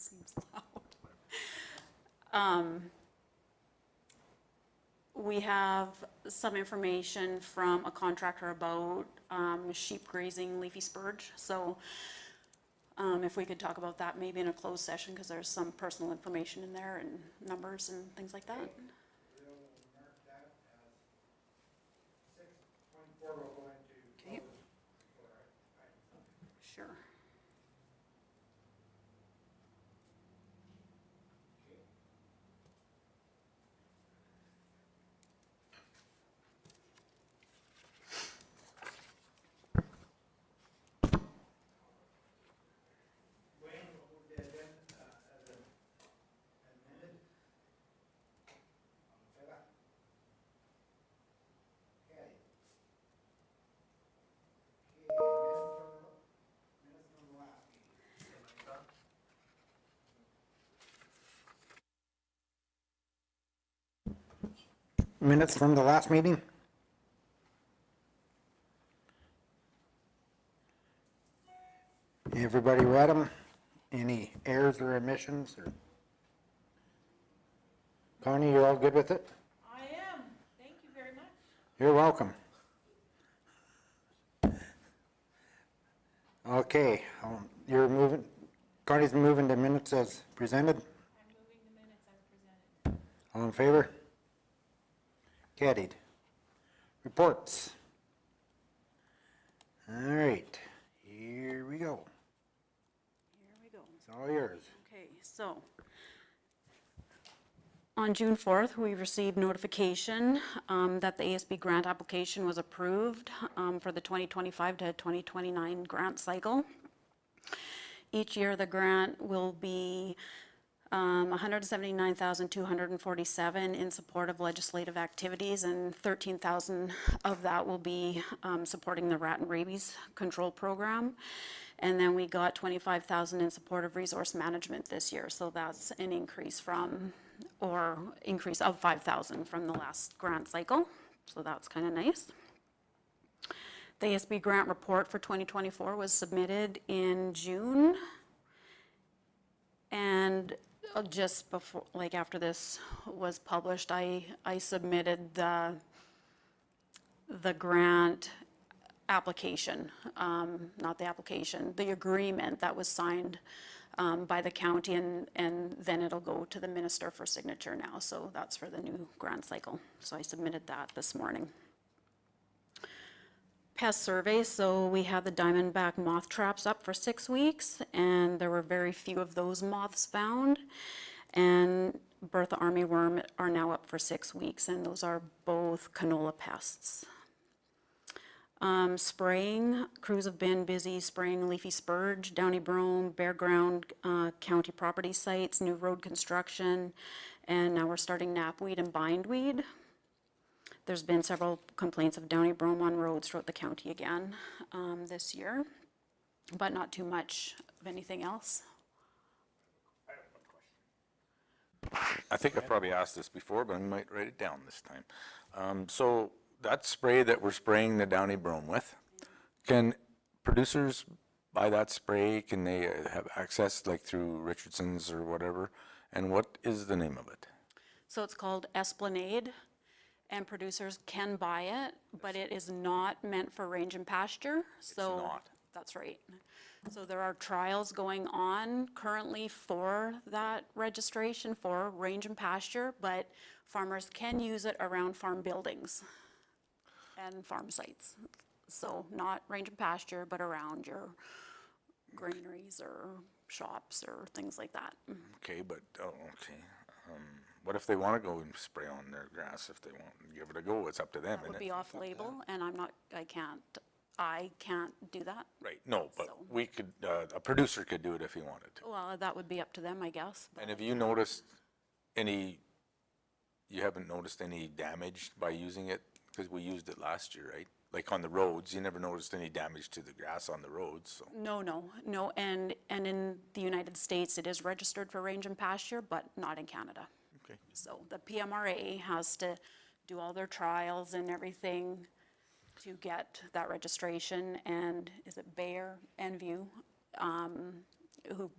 seems loud. We have some information from a contractor about sheep grazing leafy spurge. So if we could talk about that maybe in a closed session, because there's some personal information in there and numbers and things like that. We'll mark that as 6.4. We'll go into Okay. closed. Sure. Wayne will move that in as amended. Okay. Minutes from the last meeting. Minutes from the last meeting? Everybody read them? Any errors or omissions? Or Connie, you're all good with it? I am. Thank you very much. You're welcome. Okay, you're moving, Connie's moving the minutes as presented. I'm moving the minutes as presented. All in favor? Carried. Reports. All right, here we go. Here we go. It's all yours. Okay, so on June 4th, we received notification that the ASB grant application was approved for the 2025 to 2029 grant cycle. Each year, the grant will be $179,247 in support of legislative activities, and $13,000 of that will be supporting the rat and rabies control program. And then we got $25,000 in support of resource management this year. So that's an increase of $5,000 from the last grant cycle. So that's kind of nice. The ASB grant report for 2024 was submitted in June. And just before, like after this was published, I submitted the grant application, not the application, the agreement that was signed by the county, and then it'll go to the minister for signature now. So that's for the new grant cycle. So I submitted that this morning. Pest survey, so we had the diamondback moth traps up for 6 weeks, and there were very few of those moths found. And Bertha armyworm are now up for 6 weeks, and those are both canola pests. Spraying, crews have been busy spraying leafy spurge, downy brome, bare ground, county property sites, new road construction, and now we're starting knapweed and bindweed. There's been several complaints of downy brome on roads throughout the county again this year, but not too much of anything else. I have one question. I think I probably asked this before, but I might write it down this time. So that spray that we're spraying the downy brome with, can producers buy that spray? Can they have access like through Richardson's or whatever? And what is the name of it? So it's called Esplanade, and producers can buy it, but it is not meant for range and pasture. So It's not. That's right. So there are trials going on currently for that registration for range and pasture, but farmers can use it around farm buildings and farm sites. So not range and pasture, but around your granaries or shops or things like that. Okay, but, okay. What if they want to go and spray on their grass? If they want to give it a go, it's up to them, That isn't would it? be off label, and I can't do that. Right, no, but So- we could, a producer could do it if he wanted to. Well, that would be up to them, I guess. And have you noticed you haven't noticed any damage by using it? Because we used it last year, right? Like on the roads, you never noticed any damage to the grass on the roads, so. No, and in the United States, it is registered for range and pasture, but not in Canada. Okay. So the PMRA has to do all their trials and everything to get that registration, and is it Bayer and View, who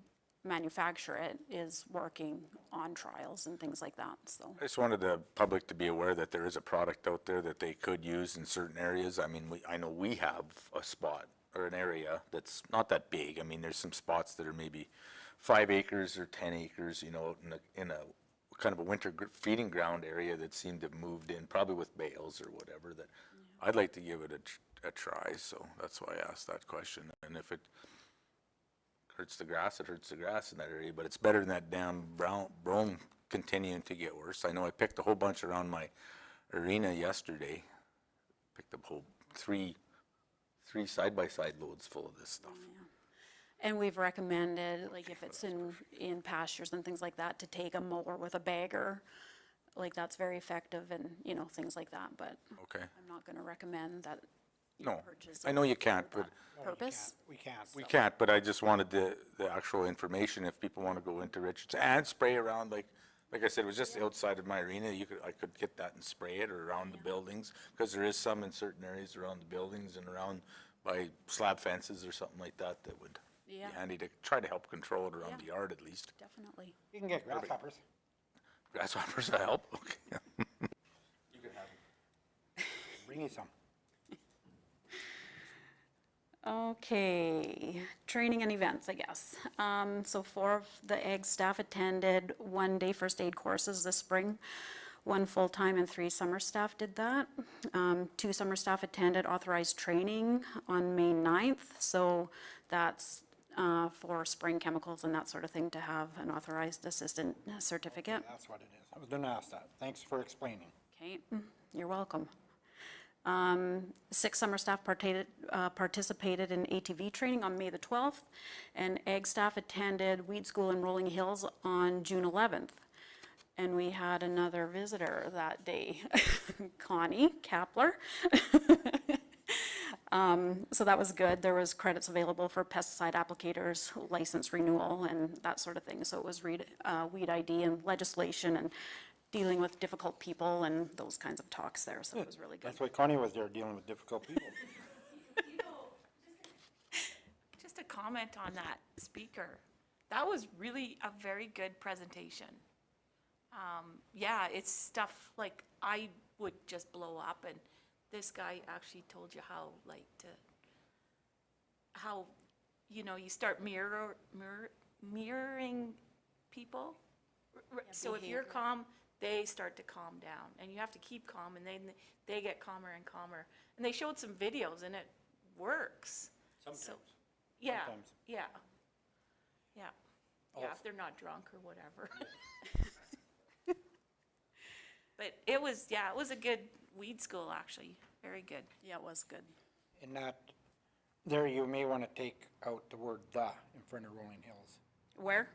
manufacture it is working on trials and things like that, so. I just wanted the public to be aware that there is a product out there that they could use in certain areas. I mean, I know we have a spot or an area that's not that big. I mean, there's some spots that are maybe 5 acres or 10 acres, you know, in a kind of a winter feeding ground area that seemed to have moved in, probably with bales or whatever, that I'd like to give it a try, so that's why I asked that question. And if it hurts the grass, it hurts the grass in that area, but it's better than that damn brome continuing to get worse. I know I picked a whole bunch around my arena yesterday. Picked up whole three side-by-side loads full of this stuff. And we've recommended, like if it's in pastures and things like that, to take a mower with a bagger. Like that's very effective and, you know, things like that, but Okay. I'm not gonna recommend that you No, purchase. I know you can't, but Purpose? We can't. we can't, but I just wanted the actual information if people want to go into Richards and spray around, like I said, it was just outside of my arena. I could get that and spray it or around the buildings, because there is some in certain areas around the buildings and around by slab fences or something like that that would be Yeah. handy to try to help control it around Yeah. the yard at least. Definitely. You can get grasshoppers. Grasshoppers will help, okay. Bring you some. Okay, training and events, I guess. So 4 of the ag staff attended 1-day first aid courses this spring. 1 full-time and 3 summer staff did that. 2 summer staff attended authorized training on May 9th. So that's for spraying chemicals and that sort of thing, to have an authorized assistant certificate. That's what it is. I was gonna ask that. Thanks for explaining. Okay, you're welcome. 6 summer staff participated in ATV training on May the 12th, and ag staff attended weed school in Rolling Hills on June 11th. And we had another visitor that day, Connie Kapler. So that was good. There was credits available for pesticide applicators, license renewal, and that sort of thing. So it was weed ID and legislation and dealing with difficult people and those kinds of talks there. So it was really good. That's why Connie was there, dealing with difficult people. You know, just a comment on that speaker. That was really a very good presentation. Yeah, it's stuff like I would just blow up, and this guy actually told you how, like, how, you know, you start mirroring people. So if you're calm, they start to calm down, and you have to keep calm, and then they get calmer and calmer. And they showed some videos, and it works. Sometimes. Yeah, Sometimes. yeah, yeah, yeah, if they're not drunk or whatever. But it was, yeah, it was a good weed school, actually, very good. Yeah, it was good. In that, there you may want to take out the word "the" in front of Rolling Hills. Where?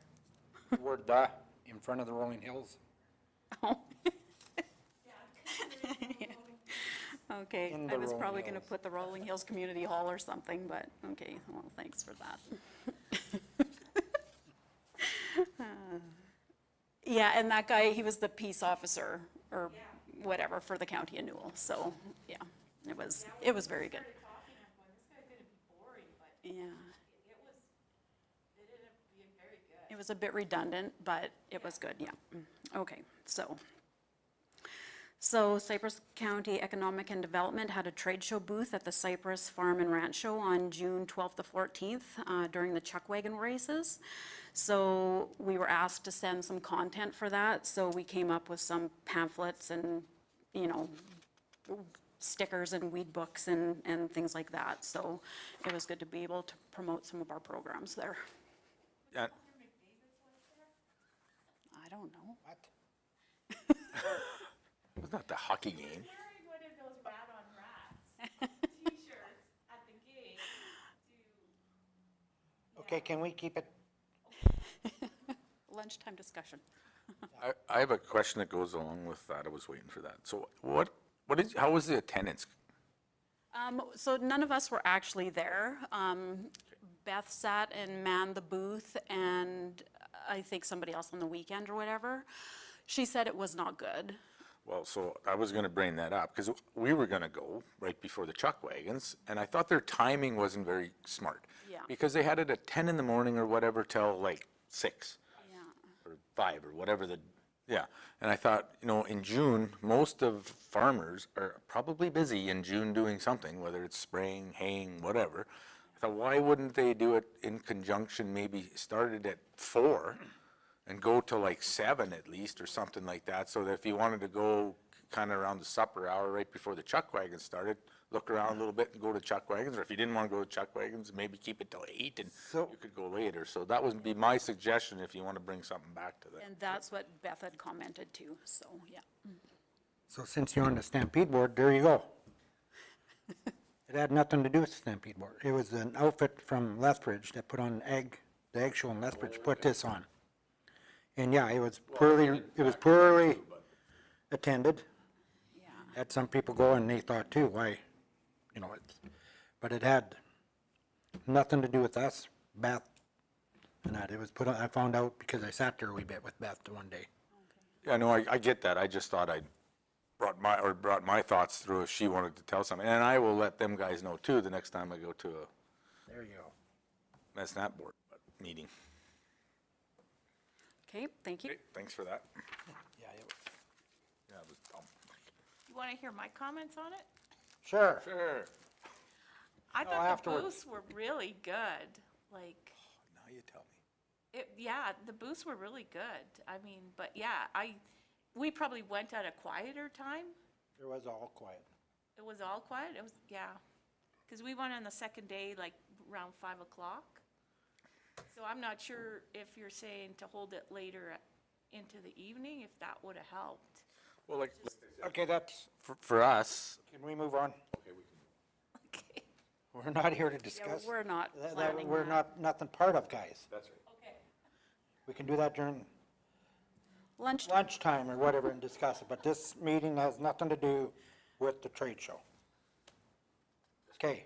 The word "the" in front of the Rolling Hills. Oh. Okay, In I the was Rolling probably gonna Hills. put the Rolling Hills Community Hall or something, but, okay, well, thanks for that. Yeah, and that guy, he was the peace officer, or whatever, for the county of Newell, so, yeah, it was very good. Started talking, I'm going, this guy's gonna be boring, but Yeah, it ended up being very good. it was a bit redundant, but it was good, yeah. Okay, so Cypress County Economic and Development had a trade show booth at the Cypress Farm and Ranch Show on June 12th to 14th during the chuck wagon races. So we were asked to send some content for that, so we came up with some pamphlets and, you know, stickers and weed books and things like that. So it was good to be able to promote some of our programs there. Yeah, I don't know. What? wasn't that the hockey game? Carried one of those rat on rats t-shirts at the gate to. Okay, can we keep it? Lunchtime discussion. I have a question that goes along with that. I was waiting for that. So how was the attendance? So none of us were actually there. Beth sat and manned the booth, and I think somebody else on the weekend or whatever. She said it was not good. Well, so I was gonna bring that up, because we were gonna go right before the chuck wagons, and I thought their timing wasn't very smart. Yeah. Because they had it at 10 in the morning or whatever till like 6 Yeah. or 5 or whatever yeah. And I thought, in June, most of farmers are probably busy in June doing something, whether it's spraying, haying, whatever. I thought, why wouldn't they do it in conjunction, maybe started at 4 and go to like 7 at least or something like that, so that if you wanted to go kind of around the supper hour right before the chuck wagons started, look around a little bit and go to chuck wagons, or if you didn't want to go to chuck wagons, maybe keep it till 8 and So- you could go later. So that would be my suggestion if you want to bring something back to that. And that's what Beth had commented too, so, yeah. So since you're on the Stampede Board, there you go. It had nothing to do with the Stampede Board. It was an outfit from Lethbridge that put on the egg show in Lethbridge put this on. And yeah, it was poorly attended. Yeah. Had some people go and they thought too, why, but it had nothing to do with us, Beth, and that. It was put on, I found out because I sat there a wee bit with Beth one day. Yeah, no, I get that. I just thought I'd brought my thoughts through if she wanted to tell something. And I will let them guys know too the next time I go to There you go. a SNAP board meeting. Okay, thank you. Okay, thanks for that. Yeah, Yeah, it was dumb. You want to hear my comments on it? sure. Sure. I thought the afterwards. booths were really good. Like, Now you tell me. yeah, the booths were really good. I mean, but yeah, we probably went at a quieter time. It was all quiet. It was all quiet. It was, yeah. Because we went on the second day, like around 5 o'clock. So I'm not sure if you're saying to hold it later into the evening, if that would have helped. Well, like, Okay, that's, for us, can we move on? Okay. We're not here to Yeah, discuss. we're not that planning we're that. nothing part of, guys. that's right. Okay. We can do that during Lunch, lunchtime or whatever and discuss it, but this meeting has nothing to do with the trade show. Okay,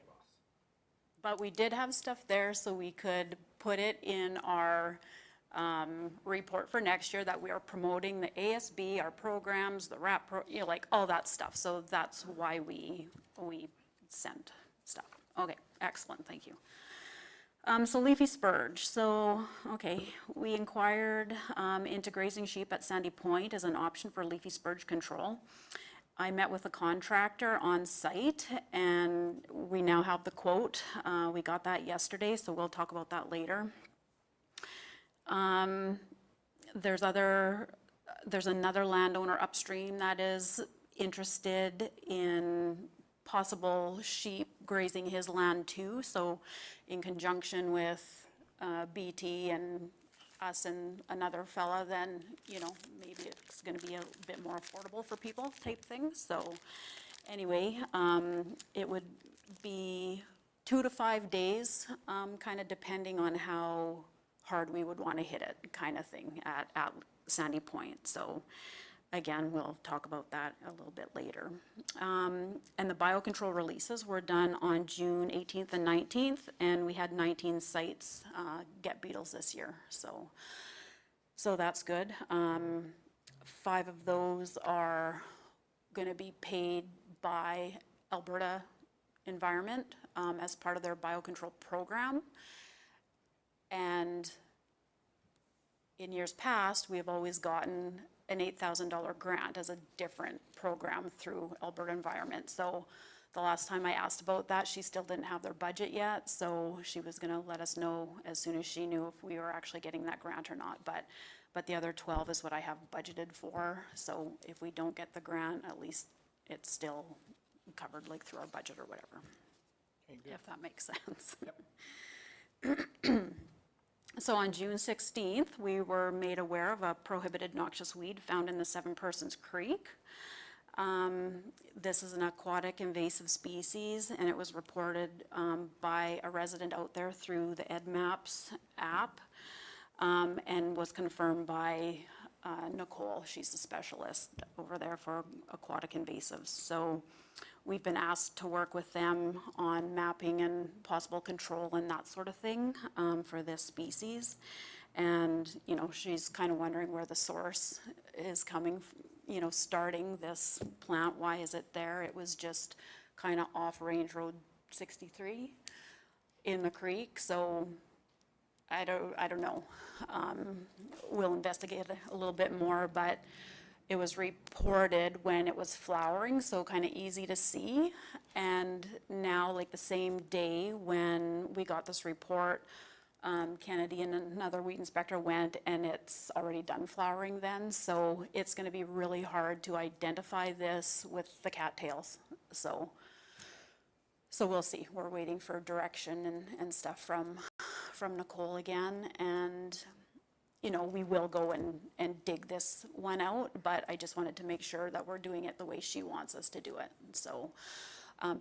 but we did have stuff there, so we could put it in our report for next year that we are promoting the ASB, our programs, the RAP, like all that stuff. So that's why we sent stuff. Okay, excellent, thank you. So leafy spurge, so, okay, we inquired into grazing sheep at Sandy Point as an option for leafy spurge control. I met with a contractor on site and we now have the quote. We got that yesterday, so we'll talk about that later. There's another landowner upstream that is interested in possible sheep grazing his land too. So in conjunction with BT and us and another fella, then, maybe it's gonna be a bit more affordable for people type thing. So anyway, it would be 2 to 5 days, kind of depending on how hard we would want to hit it kind of thing at Sandy Point. So again, we'll talk about that a little bit later. And the biocontrol releases were done on June 18th and 19th, and we had 19 sites get beetles this year. So that's good. 5 of those are going to be paid by Alberta Environment as part of their biocontrol program. And in years past, we have always gotten an $8,000 grant as a different program through Alberta Environment. So the last time I asked about that, she still didn't have their budget yet, so she was gonna let us know as soon as she knew if we were actually getting that grant or not. But the other 12 is what I have budgeted for, so if we don't get the grant, at least it's still covered like through our budget or whatever, if that makes sense. So on June 16th, we were made aware of a prohibited noxious weed found in the Seven Persons Creek. This is an aquatic invasive species, and it was reported by a resident out there through the EdMaps app, and was confirmed by Nicole. She's a specialist over there for aquatic invasives. So we've been asked to work with them on mapping and possible control and that sort of thing for this species. And, she's kind of wondering where the source is coming, starting this plant. Why is it there? It was just kind of off Range Road 63 in the creek. So I don't know. We'll investigate a little bit more, but it was reported when it was flowering, so kind of easy to see. And now, like the same day when we got this report, Kennedy and another weed inspector went, and it's already done flowering then. So it's going to be really hard to identify this with the cattails. So we'll see. We're waiting for direction and stuff from Nicole again. And, you know, we will go and dig this one out, but I just wanted to make sure that we're doing it the way she wants us to do it. So,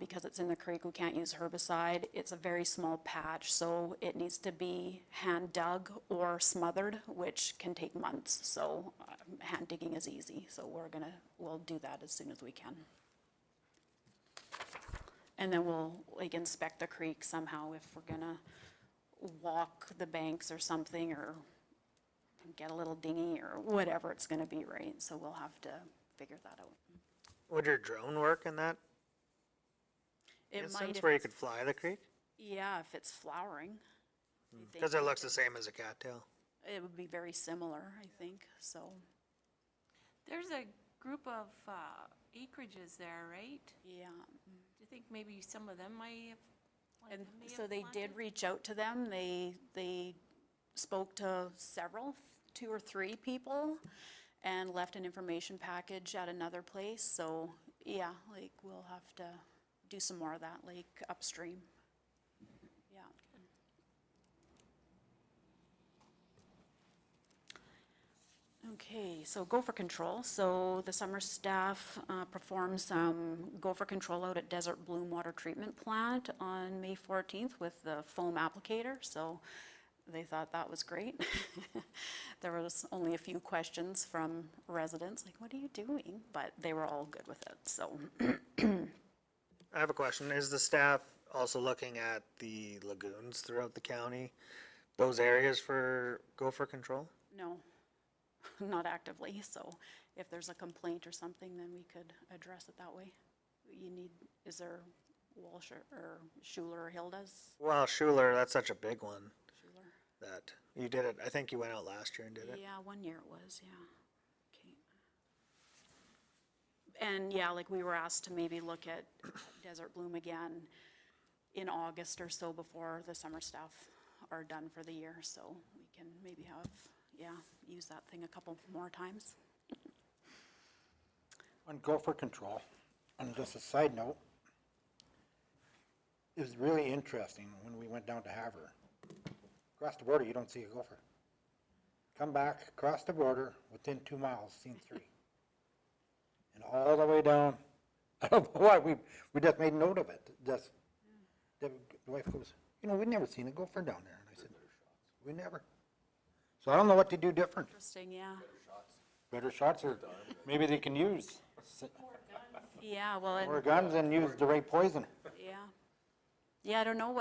because it's in the creek, we can't use herbicide. It's a very small patch, so it needs to be hand dug or smothered, which can take months. So hand digging is easy. So we'll do that as soon as we can. And then we'll like inspect the creek somehow if we're gonna walk the banks or something, or get a little dinghy or whatever it's gonna be, right? So we'll have to figure that out. Would your drone work in that It might instance if where you it's- could fly the creek? Yeah, if it's flowering. I think Because it looks the same as a cattail. it would be very similar, I think, so, There's a group of acreages there, right? yeah. Do you think maybe some of them might have? And may so have they did planted? reach out to them. They spoke to several, 2 or 3 people, and left an information package at another place. So, yeah, like, we'll have to do some more of that, like, upstream. Yeah. Okay, so gopher control. So the summer staff performed some gopher control out at Desert Bloom Water Treatment Plant on May 14th with the foam applicator. So they thought that was great. There was only a few questions from residents, like, what are you doing? But they were all good with it, so. I have a question. Is the staff also looking at the lagoons throughout the county, those areas for gopher control? No, not actively, so if there's a complaint or something, then we could address it that way. Is there Walsh or Schuler or Hilda's? Well, Schuler, that's such a big one Schuler? that you did it. I think you went out last year and did it. Yeah, 1 year it was, yeah. Okay. And yeah, like we were asked to maybe look at Desert Bloom again in August or so before the summer staff are done for the year, so we can maybe have, use that thing a couple more times. On gopher control, and just a side note, it was really interesting when we went down to Havre. Across the border, you don't see a gopher. Come back, across the border, within 2 miles, seen 3. And all the way down, I don't know why, we just made note of it. Just, the wife goes, you know, we'd never seen a gopher down there. And I said, we never. So I don't know what to do different. Interesting, yeah. Better shots, or maybe they can use Yeah, well, more and, guns and use the right poison. yeah. Yeah, I don't know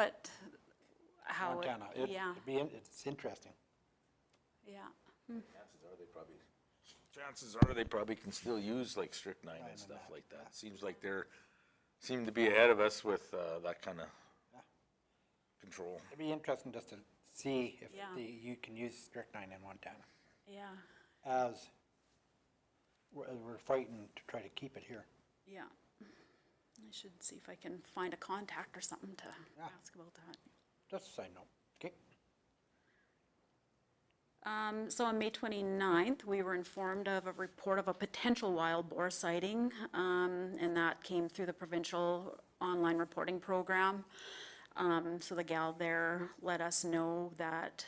how it, Montana, yeah, it's interesting. yeah. Chances are they probably can still use like strychnine and stuff like that. Seems like seem to be ahead of us with that kind of control. It'd be interesting just to see if Yeah. you can use strychnine in Montana, Yeah, as we're fighting to try to keep it here. yeah. I should see if I can find a contact or something to Yeah. ask about that. Just a side note, okay? So on May 29th, we were informed of a report of a potential wild boar sighting, and that came through the provincial online reporting program. So the gal there let us know that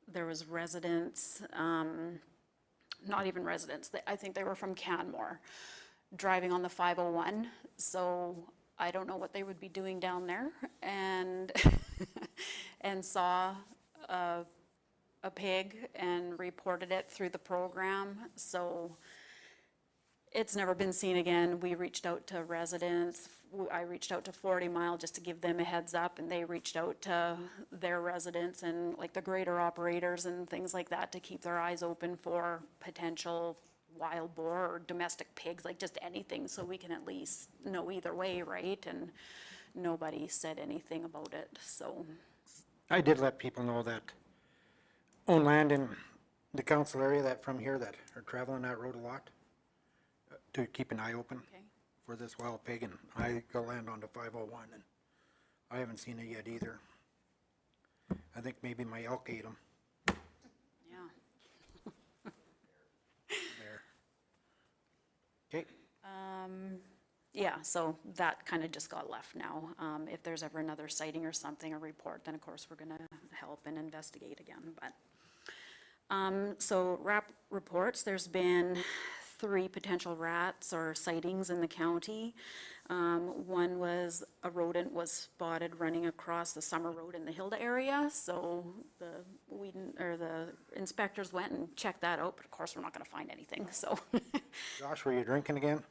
there was residents, not even residents, I think they were from Canmore, driving on the 501. So I don't know what they would be doing down there, and and saw a pig and reported it through the program. So it's never been seen again. We reached out to residents. I reached out to 40 Mile just to give them a heads up, and they reached out to their residents and like the grader operators and things like that to keep their eyes open for potential wild boar or domestic pigs, like just anything, so we can at least know either way, right? And nobody said anything about it, so. I did let people know that own land in the council area that from here that are traveling that road a lot, to keep an eye open Okay. for this wild pig, and I go land onto 501, and I haven't seen it yet either. I think maybe my elk ate them Yeah. there. Okay, Yeah, so that kind of just got left now. If there's ever another sighting or something, a report, then of course we're gonna help and investigate again, but. So reports, there's been 3 potential rats or sightings in the county. One was a rodent was spotted running across the summer road in the Hilda area, so the inspectors went and checked that out, but of course we're not gonna find anything, so. Josh, were you drinking again?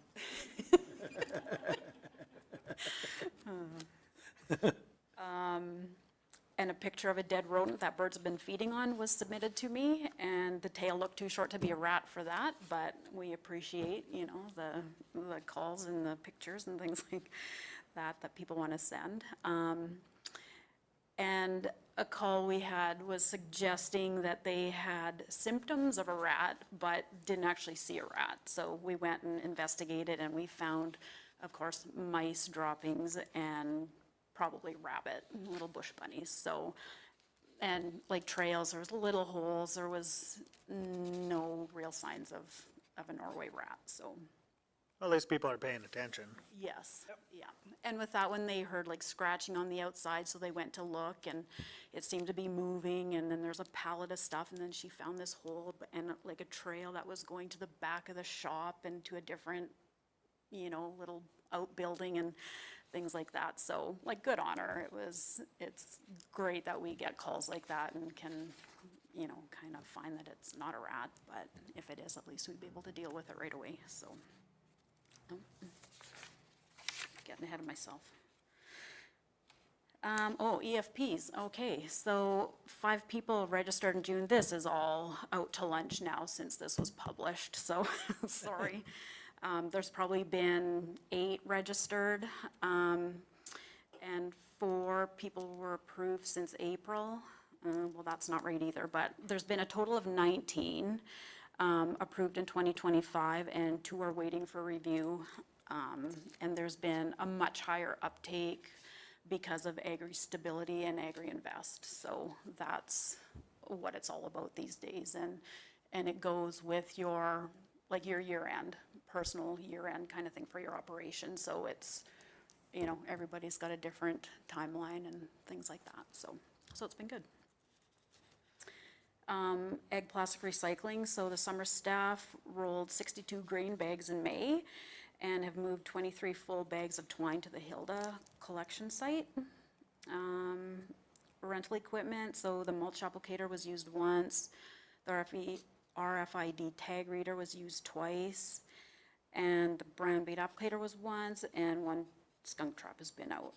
And a picture of a dead rodent that birds have been feeding on was submitted to me, and the tail looked too short to be a rat for that, but we appreciate, you know, the calls and the pictures and things like that people want to send. And a call we had was suggesting that they had symptoms of a rat, but didn't actually see a rat. So we went and investigated, and we found, of course, mice droppings and probably rabbit, little bush bunnies. So, and like trails, there was little holes. There was no real signs of a Norway rat. So, At least people are paying attention. yes, yeah. And with that one, they heard like scratching on the outside, so they went to look, and it seemed to be moving. And then there's a pallet of stuff, and then she found this hole and like a trail that was going to the back of the shop and to a different, you know, little outbuilding and things like that. So, like, good on her. It's great that we get calls like that and can, you know, kind of find that it's not a rat, but if it is, at least we'd be able to deal with it right away, so. Getting ahead of myself. EFPs, okay, so 5 people registered in June. This is all out to lunch now since this was published, so, sorry. There's probably been 8 registered, and 4 people were approved since April. Well, that's not right either, but there's been a total of 19 approved in 2025, and 2 are waiting for review. And there's been a much higher uptake because of Agri-Stability and Agri-Invest. So that's what it's all about these days. And it goes with your, like your year-end, personal year-end kind of thing for your operation. So it's, you know, everybody's got a different timeline and things like that. So it's been good. Egg plastic recycling. So the summer staff rolled 62 grain bags in May and have moved 23 full bags of twine to the Hilda collection site. Rental equipment, so the mulch applicator was used once, the RFID tag reader was used twice, and the brown bait applicator was once, and 1 skunk trap has been out.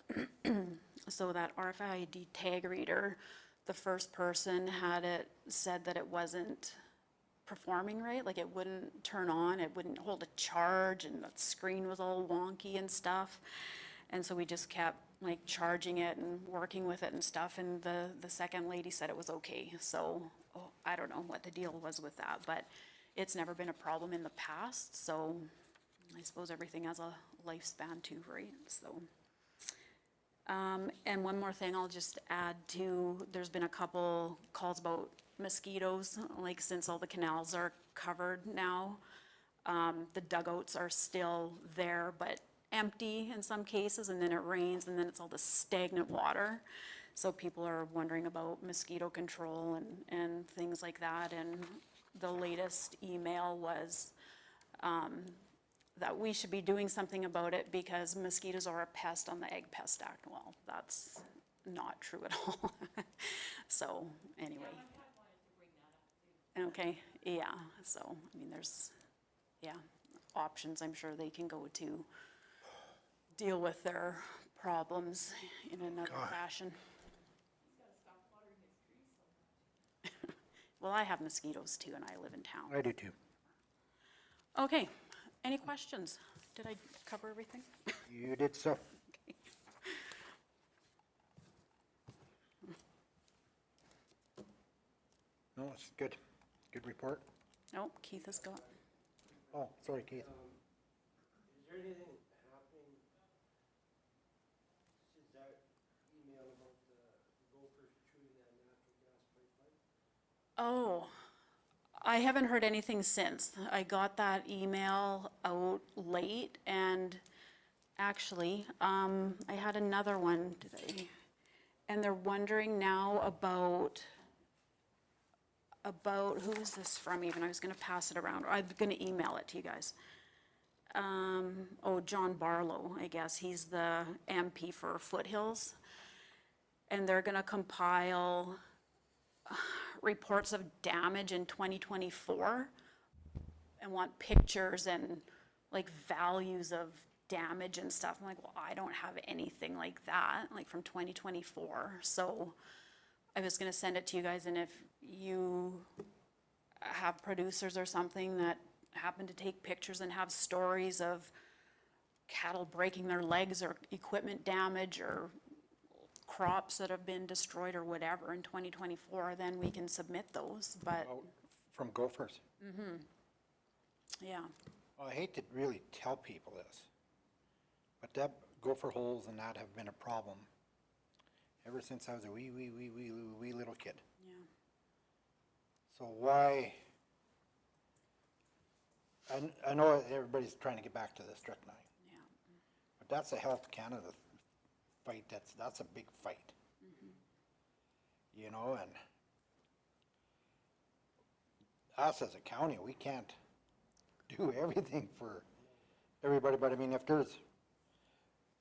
So that RFID tag reader, the first person had it said that it wasn't performing right, like it wouldn't turn on, it wouldn't hold a charge, and the screen was all wonky and stuff. And so we just kept like charging it and working with it and stuff, and the second lady said it was okay. So I don't know what the deal was with that, but it's never been a problem in the past, so I suppose everything has a lifespan too, right? So and one more thing I'll just add to, there's been a couple calls about mosquitoes, like since all the canals are covered now. The dugouts are still there, but empty in some cases, and then it rains, and then it's all this stagnant water. So people are wondering about mosquito control and things like that. And the latest email was that we should be doing something about it because mosquitoes are a pest on the Egg Pest Act. Well, that's not true at all. So anyway. Okay, yeah, so, I mean, there's, yeah, options I'm sure they can go to deal with their problems in another fashion. Well, I have mosquitoes too, and I live in town. I do too. Okay, any questions? Did I cover everything? You did so. No, it's good. Good report. Oh, Keith has got, Oh, sorry, Keith. Is there anything happening since that email about the gophers chewing that natural gas pipeline? oh, I haven't heard anything since. I got that email out late and actually, I had another one today. And they're wondering now about, who is this from even? I was gonna pass it around, or I'm gonna email it to you guys. Oh, John Barlow, I guess, he's the MP for Foothills. And they're gonna compile reports of damage in 2024 and want pictures and like values of damage and stuff. I'm like, well, I don't have anything like that, like from 2024. So I was gonna send it to you guys, and if you have producers or something that happen to take pictures and have stories of cattle breaking their legs or equipment damage or crops that have been destroyed or whatever in 2024, then we can submit those, but, Oh, from gophers. yeah. Well, I hate to really tell people this, but that gopher holes and that have been a problem ever since I was a wee little kid. Yeah. So why, I know everybody's trying to get back to the strychnine, Yeah. but that's a Health Canada fight, that's a big fight. You know, and us as a county, we can't do everything for everybody, but I mean, if there's,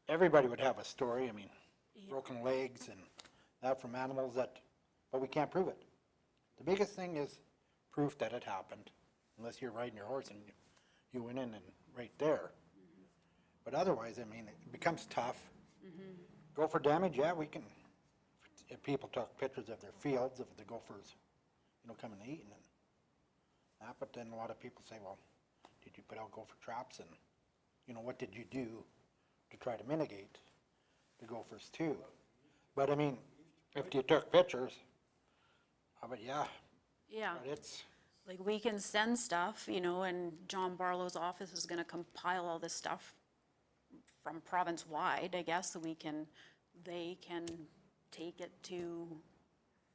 everybody would have a story, I mean, broken legs and that from animals that, but we can't prove it. The biggest thing is proof that it happened, unless you're riding your horse and you went in and right there. But otherwise, I mean, it becomes tough. Go for damage, yeah, we can, if people took pictures of their fields, of the gophers, you know, coming and eating and that, but then a lot of people say, well, did you put out gopher traps and, you know, what did you do to try to mitigate the gophers too? But I mean, if you took pictures, but yeah, Yeah, but it's, like we can send stuff, you know, and John Barlow's office is gonna compile all this stuff from province-wide, I guess, so they can take it to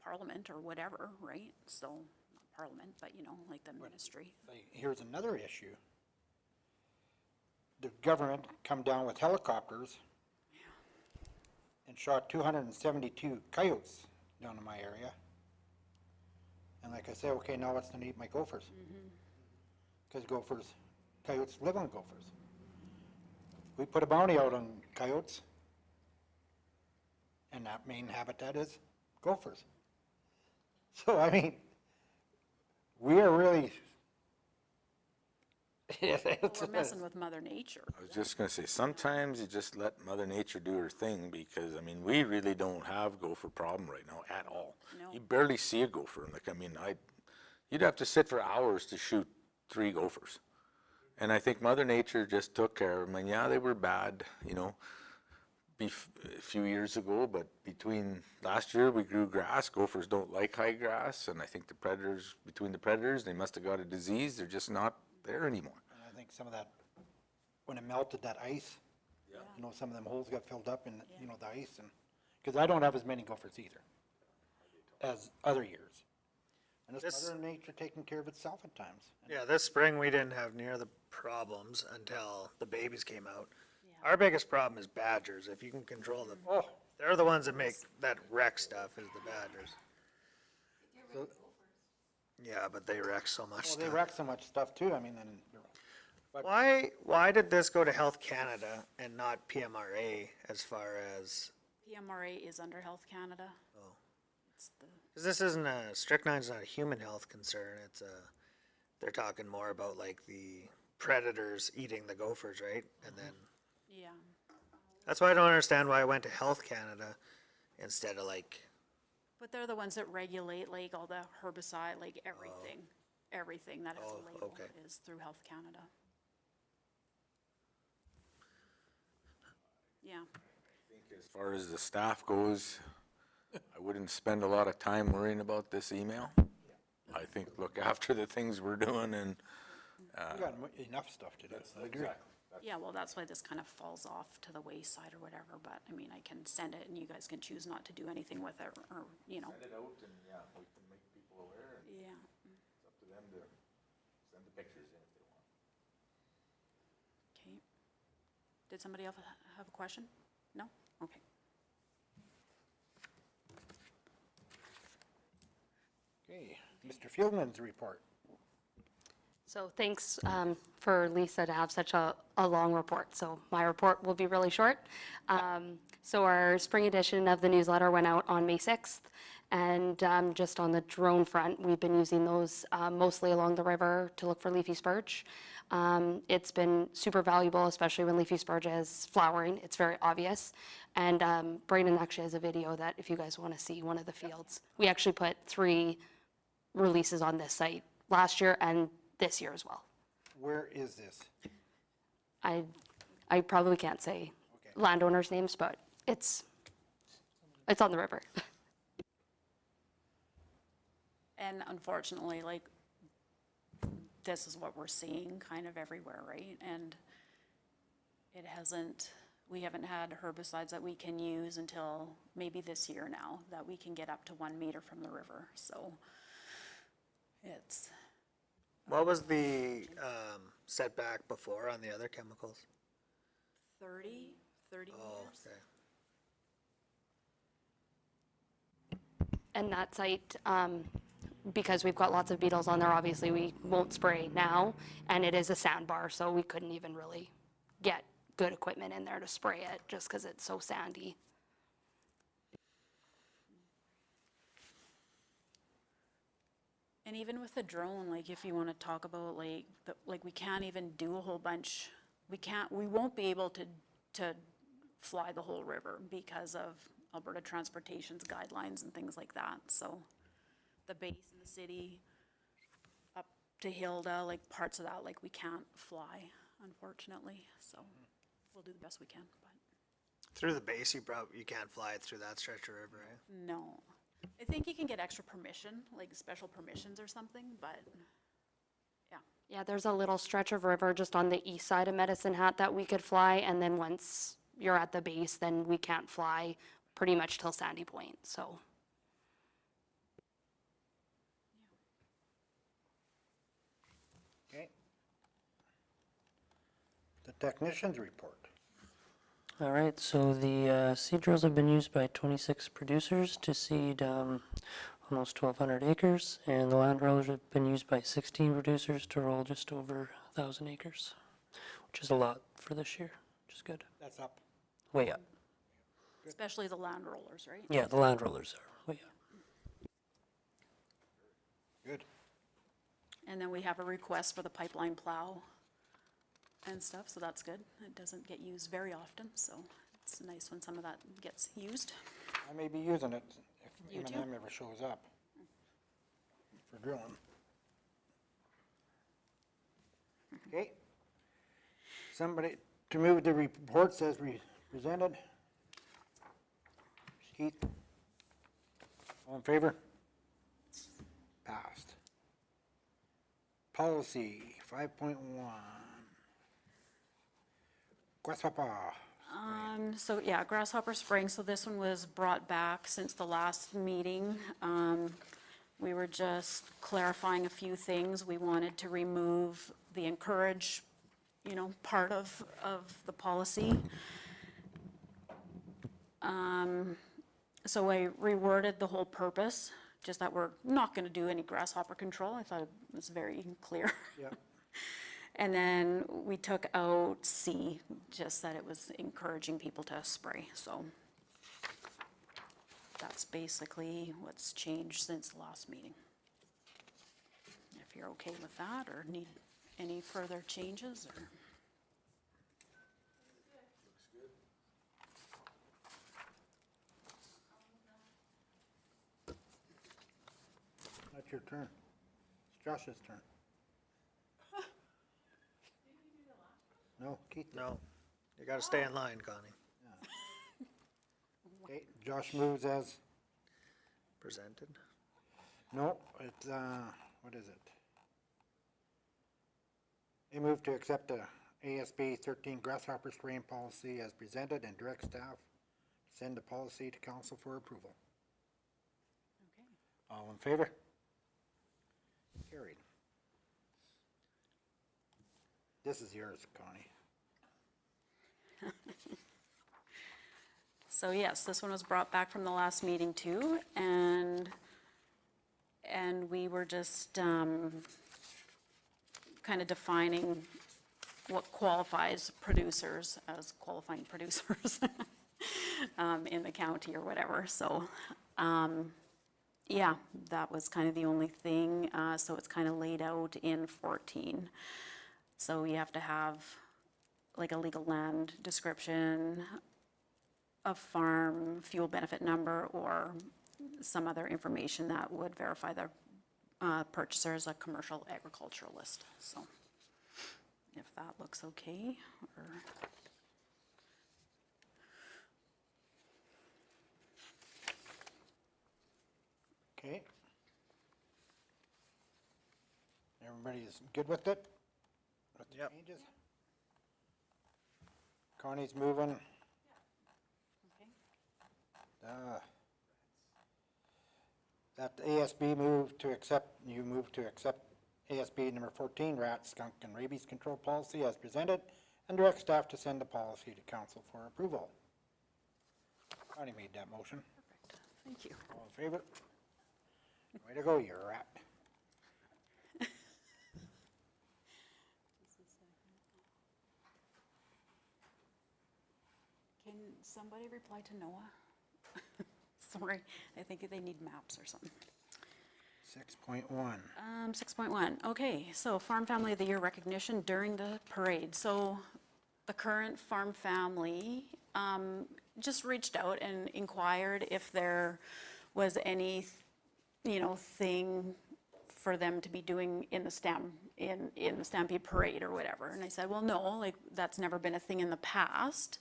Parliament or whatever, right? So, not Parliament, but you know, like the ministry. like, here's another issue. The government come down with helicopters and shot 272 coyotes down in my area. And like I say, okay, now what's gonna eat my gophers? Because coyotes live on gophers. We put a bounty out on coyotes, and that main habitat is gophers. So, I mean, we are really, We're messing with Mother Nature. I was just gonna say, sometimes you just let Mother Nature do her thing, because, I mean, we really don't have gopher problem right now at all. No. You barely see a gopher, like, I mean, you'd have to sit for hours to shoot 3 gophers. And I think Mother Nature just took care of them, and yeah, they were bad, you know, a few years ago, but between last year, we grew grass. Gophers don't like high grass, and I think between the predators, they must have got a disease, they're just not there anymore. and I think some of that, when it melted, that ice, you know, some of them holes got filled up in, you know, the ice, and, because I don't have as many gophers either as other years. And it's This- Mother Nature taking care of itself at times. Yeah, this spring we didn't have near the problems until the babies came out. Our biggest problem is badgers. If you can control them, Oh, they're the ones that make that wreck stuff. Is the badgers? Yeah, but they wreck so much well, they stuff. wreck so much stuff too, I mean, and, Why did this go to Health Canada and not PMRA as far as? PMRA is under Health Canada. Oh. It's the, 'Cause this isn't strychnine's not a human health concern. They're talking more about like the predators eating the gophers, right? And then yeah, that's why I don't understand why I went to Health Canada instead of like. but they're the ones that regulate like all the herbicide, like everything that is Oh, labeled okay. is through Health Canada. Yeah, As far as the staff goes, I wouldn't spend a lot of time worrying about this email. I think, look after the things we're doing and. We got enough stuff to do. I agree. Yeah, well, that's why this kind of falls off to the wayside or whatever, but, I mean, I can send it and you guys can choose not to do anything with it, or, you know. Send it out and, yeah, we can make people aware and Yeah. it's up to them to send the pictures in if they want. Okay. Did somebody else have a question? No? Okay. Okay, Mr. Fieldman's report. So thanks for Lisa to have such a long report. So my report will be really short. So our spring edition of the newsletter went out on May 6th. And just on the drone front, we've been using those mostly along the river to look for leafy spurge. It's been super valuable, especially when leafy spurge is flowering. It's very obvious. And Brayden actually has a video that if you guys want to see one of the fields. We actually put 3 releases on this site last year and this year as well. Where is this? I probably can't say landowners' names, but it's on the river. And unfortunately, like, this is what we're seeing kind of everywhere, right? And it hasn't, we haven't had herbicides that we can use until maybe this year now, that we can get up to 1 meter from the river, so it's, What was the setback before on the other chemicals? 30 Oh, meters. okay. And that site, because we've got lots of beetles on there, obviously we won't spray now. And it is a sandbar, so we couldn't even really get good equipment in there to spray it just because it's so sandy. And even with the drone, like, if you want to talk about, like, like, we can't even do a whole bunch, we won't be able to fly the whole river because of Alberta Transportation's guidelines and things like that, so the base in the city, up to Hilda, like, parts of that, like, we can't fly, unfortunately, so we'll do the best we can, but Through the base, you can't fly it through that stretch of river, eh? no. I think you can get extra permission, like special permissions or something, but, yeah. Yeah, there's a little stretch of river just on the east side of Medicine Hat that we could fly. And then once you're at the base, then we can't fly pretty much till Sandy Point, so. Okay. The technician's report. All right, so the seed drills have been used by 26 producers to seed almost 1,200 acres, and the land rollers have been used by 16 producers to roll just over 1,000 acres, which is a lot for this year, which is good. That's up. Way up. Especially the land rollers, right? Yeah, the land rollers are way up. Good. And then we have a request for the pipeline plow and stuff, so that's good. It doesn't get used very often, so it's nice when some of that gets used. I may be using it You if too. M&M ever shows up for drilling. Okay. Somebody to move the reports as presented. Keith? All in favor? Passed. Policy 5.1. Grasshopper. So, yeah, grasshopper spraying, so this one was brought back since the last meeting. We were just clarifying a few things. We wanted to remove the encourage, part of the policy. So I reworded the whole purpose, just that we're not gonna do any grasshopper control. I thought it was very clear. Yeah. And then we took out C, just that it was encouraging people to spray, so. That's basically what's changed since the last meeting. If you're okay with that, or need any further changes, or. That's your turn. It's Josh's turn. No, Keith? No, you gotta stay in line, Connie. Okay, Josh moves as Presented. No, it's, what is it? They move to accept the ASB 13 grasshopper spraying policy as presented and direct staff to send the policy to council for approval. Okay. All in favor? Carried. This is yours, Connie. So yes, this one was brought back from the last meeting too, and we were just, kind of defining what qualifies producers as qualifying producers, in the county or whatever, so, yeah, that was kind of the only thing, so it's kind of laid out in 14. So you have to have like a legal land description, a farm fuel benefit number, or some other information that would verify the purchaser as a commercial agriculturalist. So if that looks okay, or. Okay. Everybody's good with it? With the Yep. changes? Connie's moving. That ASB move to accept, you move to accept ASB number 14, rat, skunk, and rabies control policy as presented, and direct staff to send the policy to council for approval. Connie made that motion. Thank you. All in favor? Way to go, you rat. Can somebody reply to Noah? Sorry, I think they need maps or something. 6.1. 6.1, okay, so Farm Family of the Year recognition during the parade. So the current Farm Family just reached out and inquired if there was any, thing for them to be doing in the in the Stampede Parade or whatever. And I said, well, no, like, that's never been a thing in the past.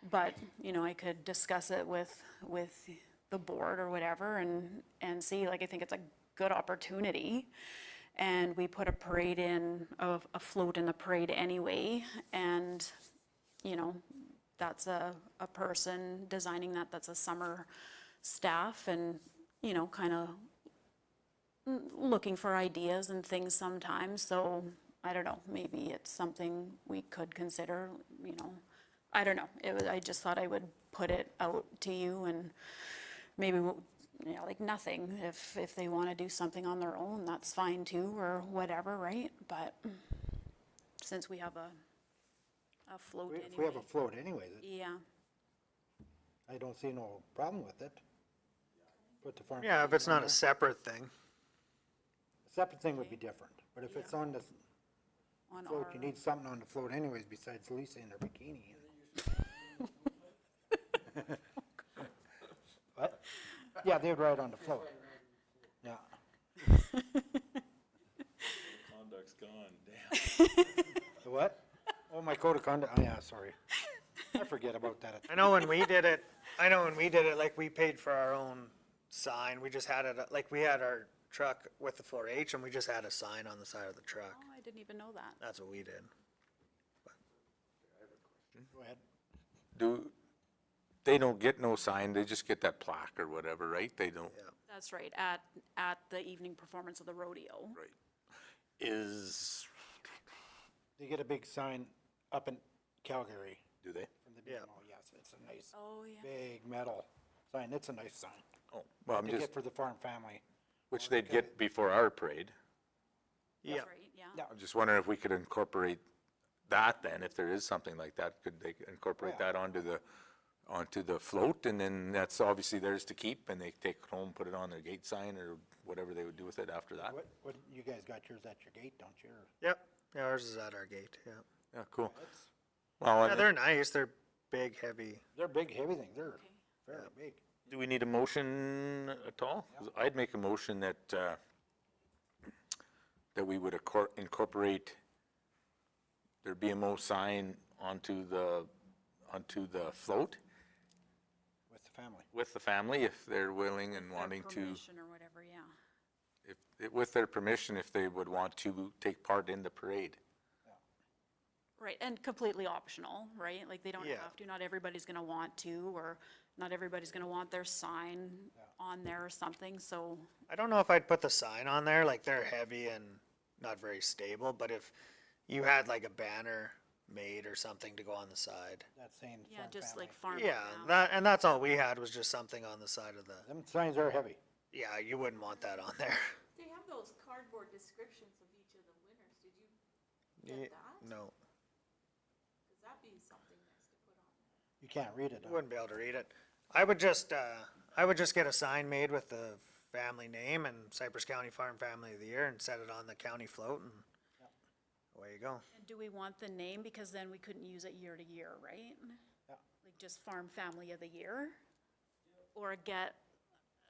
But, I could discuss it with the board or whatever and see, like, I think it's a good opportunity. And we put a parade in, a float in the parade anyway. And, that's a person designing that, that's a summer staff and, kind of looking for ideas and things sometimes. So I don't know, maybe it's something we could consider, I don't know. I just thought I would put it out to you and maybe, like nothing. If they want to do something on their own, that's fine too, or whatever, right? But since we have a float anyway. If we have a float anyways, Yeah, I don't see no problem with it. Put the farm. Yeah, if it's not on a there. separate thing. A separate thing would be different, but if it's on the on float, our, you need something on the float anyways besides Lisa in her bikini. What? Yeah, they'd ride on the float. Yeah. Conduct's gone, damn. The what? Oh, my code of conduct, oh yeah, sorry. I forget about that. I know when we did it, like, we paid for our own sign. We just had it, like, we had our truck with the 4-H and we just had a sign on the side of the truck. oh, I didn't even know that. That's what we did. Go ahead. They don't get no sign, they just get that plaque or whatever, right? They don't, That's right, at the evening performance of the rodeo. right. Is, They get a big sign up in Calgary do they? from the Yeah. BMO, yes, it's a nice, Oh, yeah. big metal sign, it's a nice sign. Oh, well, I'm They just, get for the farm family. which they'd get before our parade. Yeah. That's right, yeah. Yeah. I'm just wondering if we could incorporate that then, if there is something like that, could they incorporate Yeah. that onto the float? And then that's obviously theirs to keep, and they take it home, put it on their gate sign or whatever they would do with it after that. What, you guys got yours at your gate, don't you? Or- Yep. Yeah, ours is at our gate, yeah. Yeah, cool. Well, Yeah, they're nice. They're big, heavy. They're big, heavy things, they're very big. do we need a motion at all? 'Cause I'd make a motion that, that we would incorporate their BMO sign onto the float With the family. with the family if they're willing and wanting to. Permission or whatever, yeah. with their permission, if they would want to take part in the parade. Right, and completely optional, right? Like, they don't Yeah. have to, not everybody's gonna want to, or not everybody's gonna want their sign on there or something, so, I don't know if I'd put the sign on there, like they're heavy and not very stable, but if you had like a banner made or something to go on the side. That's saying yeah, farm just family. like farm. Yeah, now. that's all we had was just something on the side of the, Them signs are heavy. yeah, you wouldn't want that on there. They have those cardboard descriptions of each of the winners. Did you Ye- get that? No, Cause that'd be something nice to put on there. You can't read it. you wouldn't be able to read it. I would just get a sign made with the family name and Cypress County Farm Family of the Year and set it on the county float and away you go. And do we want the name, because then we couldn't use it year to year, right? Yeah. Like, just Farm Family of the Year? Or get,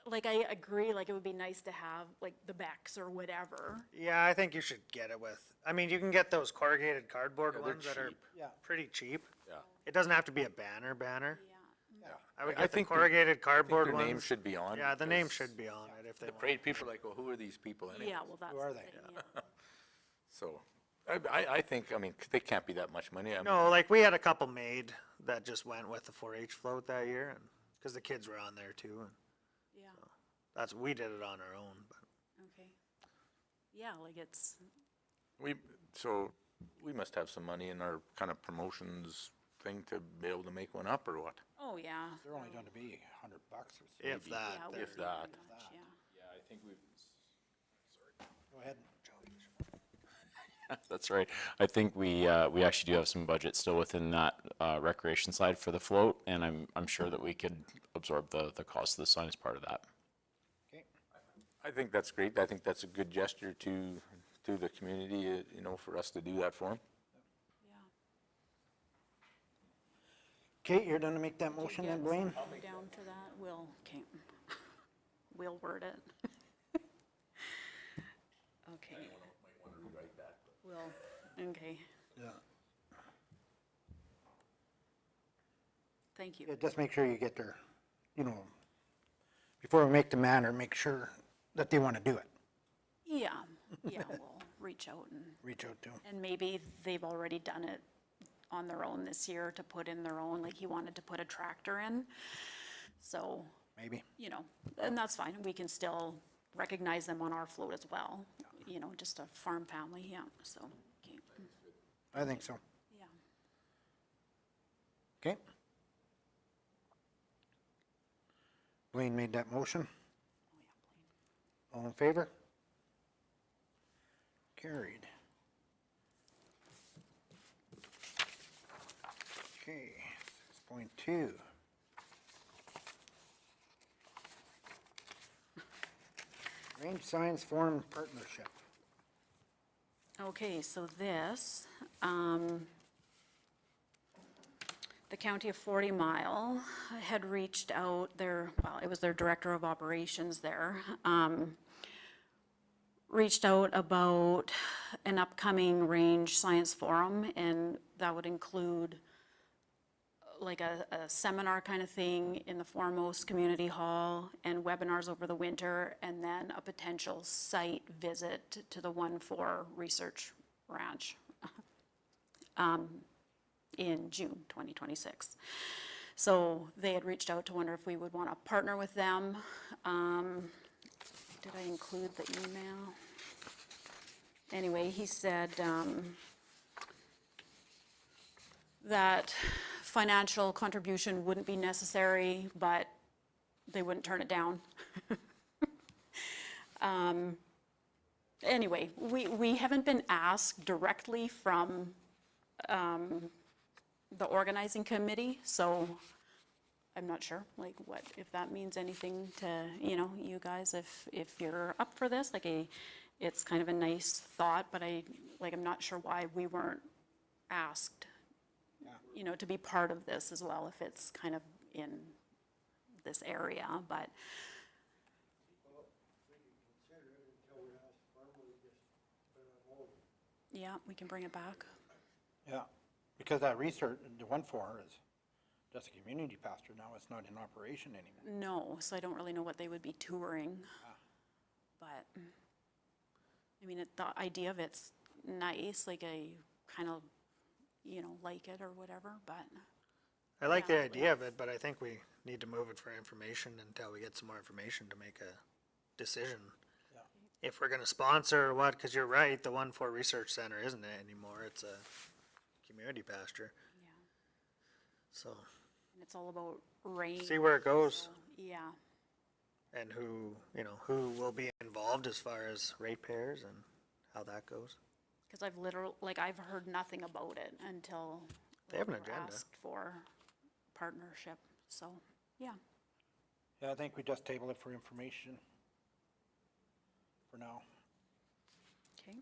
like, I agree, like, it would be nice to have, like, the Becks or whatever. Yeah, I think you should get it with, I mean, you can get those corrugated cardboard they're ones that are cheap. Yeah. pretty cheap. Yeah. It doesn't have to be a banner. Yeah. I would I get the think the- corrugated I think cardboard their ones. name should be on. Yeah, the name because should be on it if they The want. parade people are like, well, who are these people anyway? Yeah, well, that's are the they? thing, yeah. So, I think, I mean, they can't be that much money. I mean, No, like we had a couple made that just went with the 4-H float that year and, cause the kids were on there too and Yeah, we did it on our own, but. okay. Yeah, like, it's, so we must have some money in our kind of promotions thing to be able to make one up or what? oh, yeah. They're only going to be $100 or so. If that, Yeah, it they're- would be that. pretty much, yeah. Yeah, I think we've, Go ahead. that's right. I think we actually do have some budget still within that recreation side for the float, and I'm sure that we could absorb the cost of the sign as part of that. Okay. I think that's great. I think that's a good gesture to the community, you know, for us to do that for them. Yeah. Kate, you're gonna make that motion then, Blaine? Down for that, we'll, okay. We'll word it. Okay. Will, okay, Yeah. thank you. Yeah, just make sure you get their, you know, before we make the banner, make sure that they wanna do it. Yeah, yeah, we'll reach out Reach out to them. and maybe they've already done it on their own this year to put in their own, like he wanted to put a tractor in. So, Maybe. you know, and that's fine, we can still recognize them on our float as well. You know, just a farm family, yeah, so, okay, I think so. yeah. Okay. Blaine made that motion. All in favor? Carried. Okay, 6.2. Range Signs Forum Partnership. Okay, so this, the County of 40 Mile had reached out, well, it was their Director of Operations there, reached out about an upcoming Range Science Forum, and that would include like a seminar kind of thing in the Foremost Community Hall and webinars over the winter, and then a potential site visit to the 1-4 Research Ranch in June 2026. So they had reached out to wonder if we would want to partner with them. Did I include the email? Anyway, he said that financial contribution wouldn't be necessary, but they wouldn't turn it down. Anyway, we haven't been asked directly from the organizing committee, so I'm not sure, like, what, if that means anything to, you know, you guys, if you're up for this, like, it's kind of a nice thought, but I'm not sure why we weren't asked, you know, to be part of this as well, if it's kind of in this area, but. Yeah, we can bring it back. Yeah, because that research, the 1-4 is just a community pasture now, it's not in operation anymore. No, so I don't really know what they would be touring. But, but, I mean, the idea of it's nice, like I kind of, like it or whatever, but, I like the Yeah. idea of it, but I think we need to move it for information until we get some more information to make a decision. If we're gonna sponsor or what, cause you're right, the 1-4 Research Center isn't it anymore, it's a community pasture, yeah. so, And it's all about rain. see where it goes. so, Yeah, And who will be involved as far as ratepayers and how that goes. because I've heard nothing about it until. They have an we were agenda. Asked for partnership, so, yeah. Yeah, I think we just table it for information for now. Okay.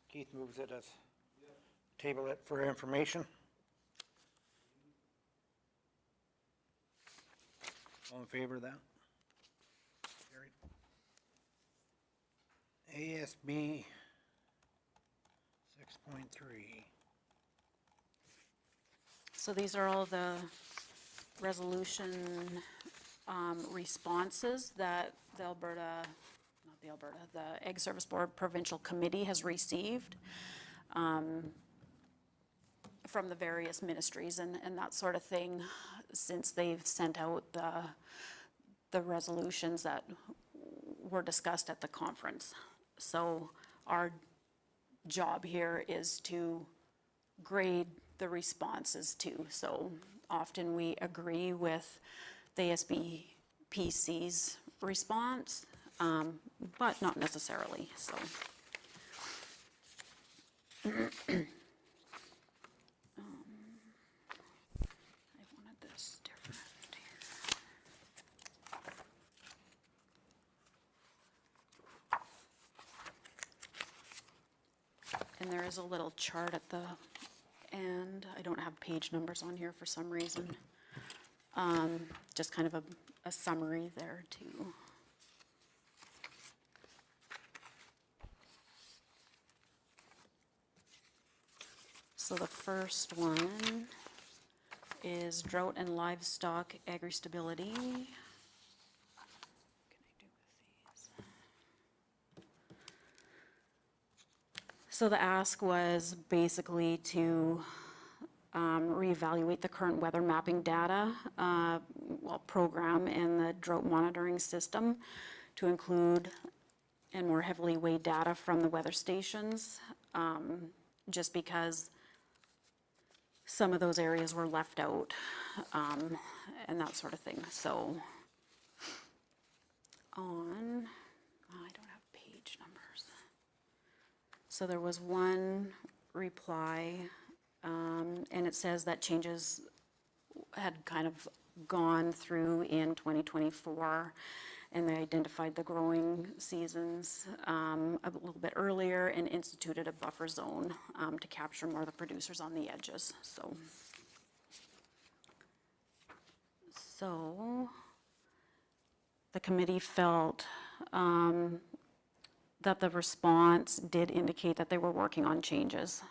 Keith moves it as, table it for information. All in favor of that? Carried. ASB 6.3. So these are all the resolution responses that the Egg Service Board Provincial Committee has received from the various ministries and that sort of thing, since they've sent out the resolutions that were discussed at the conference. So our job here is to grade the responses too. So often we agree with the ASBPC's response, but not necessarily, so. I wanted this different here. And there is a little chart at the end. I don't have page numbers on here for some reason. Just kind of a summary there too. So the first one is drought and livestock agri-stability. What can I do with these? So the ask was basically to reevaluate the current weather mapping data, program and the drought monitoring system to include and more heavily weigh data from the weather stations, just because some of those areas were left out, and that sort of thing. So I don't have page numbers. So there was one reply, and it says that changes had kind of gone through in 2024, and they identified the growing seasons a little bit earlier and instituted a buffer zone to capture more of the producers on the edges. So the committee felt that the response did indicate that they were working on changes,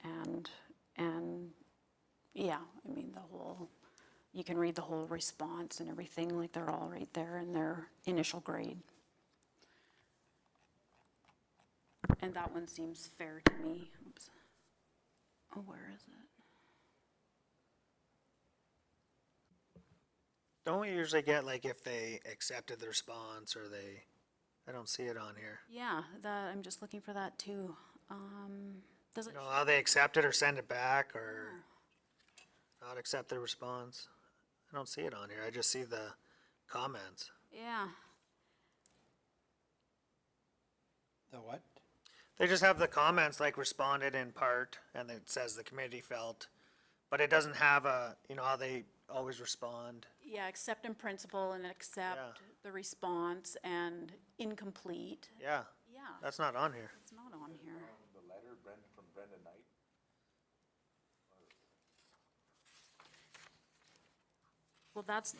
and yeah, I mean, you can read the whole response and everything, like they're all right there in their initial grade. And that one seems fair to me. Oops. Oh, where is it? Don't we usually get like if they accepted the response or I don't see it on here. Yeah, I'm just looking for that too. Does it? How they accept it or send it back or not accept the response? I don't see it on here. I just see the comments. Yeah. The what? They just have the comments like responded in part and it says the committee felt, but it doesn't have how they always respond. Yeah, accept in principle and accept the response and incomplete. Yeah, Yeah, that's not on here. it's not on here. The letter from Brenda Knight. Well, that's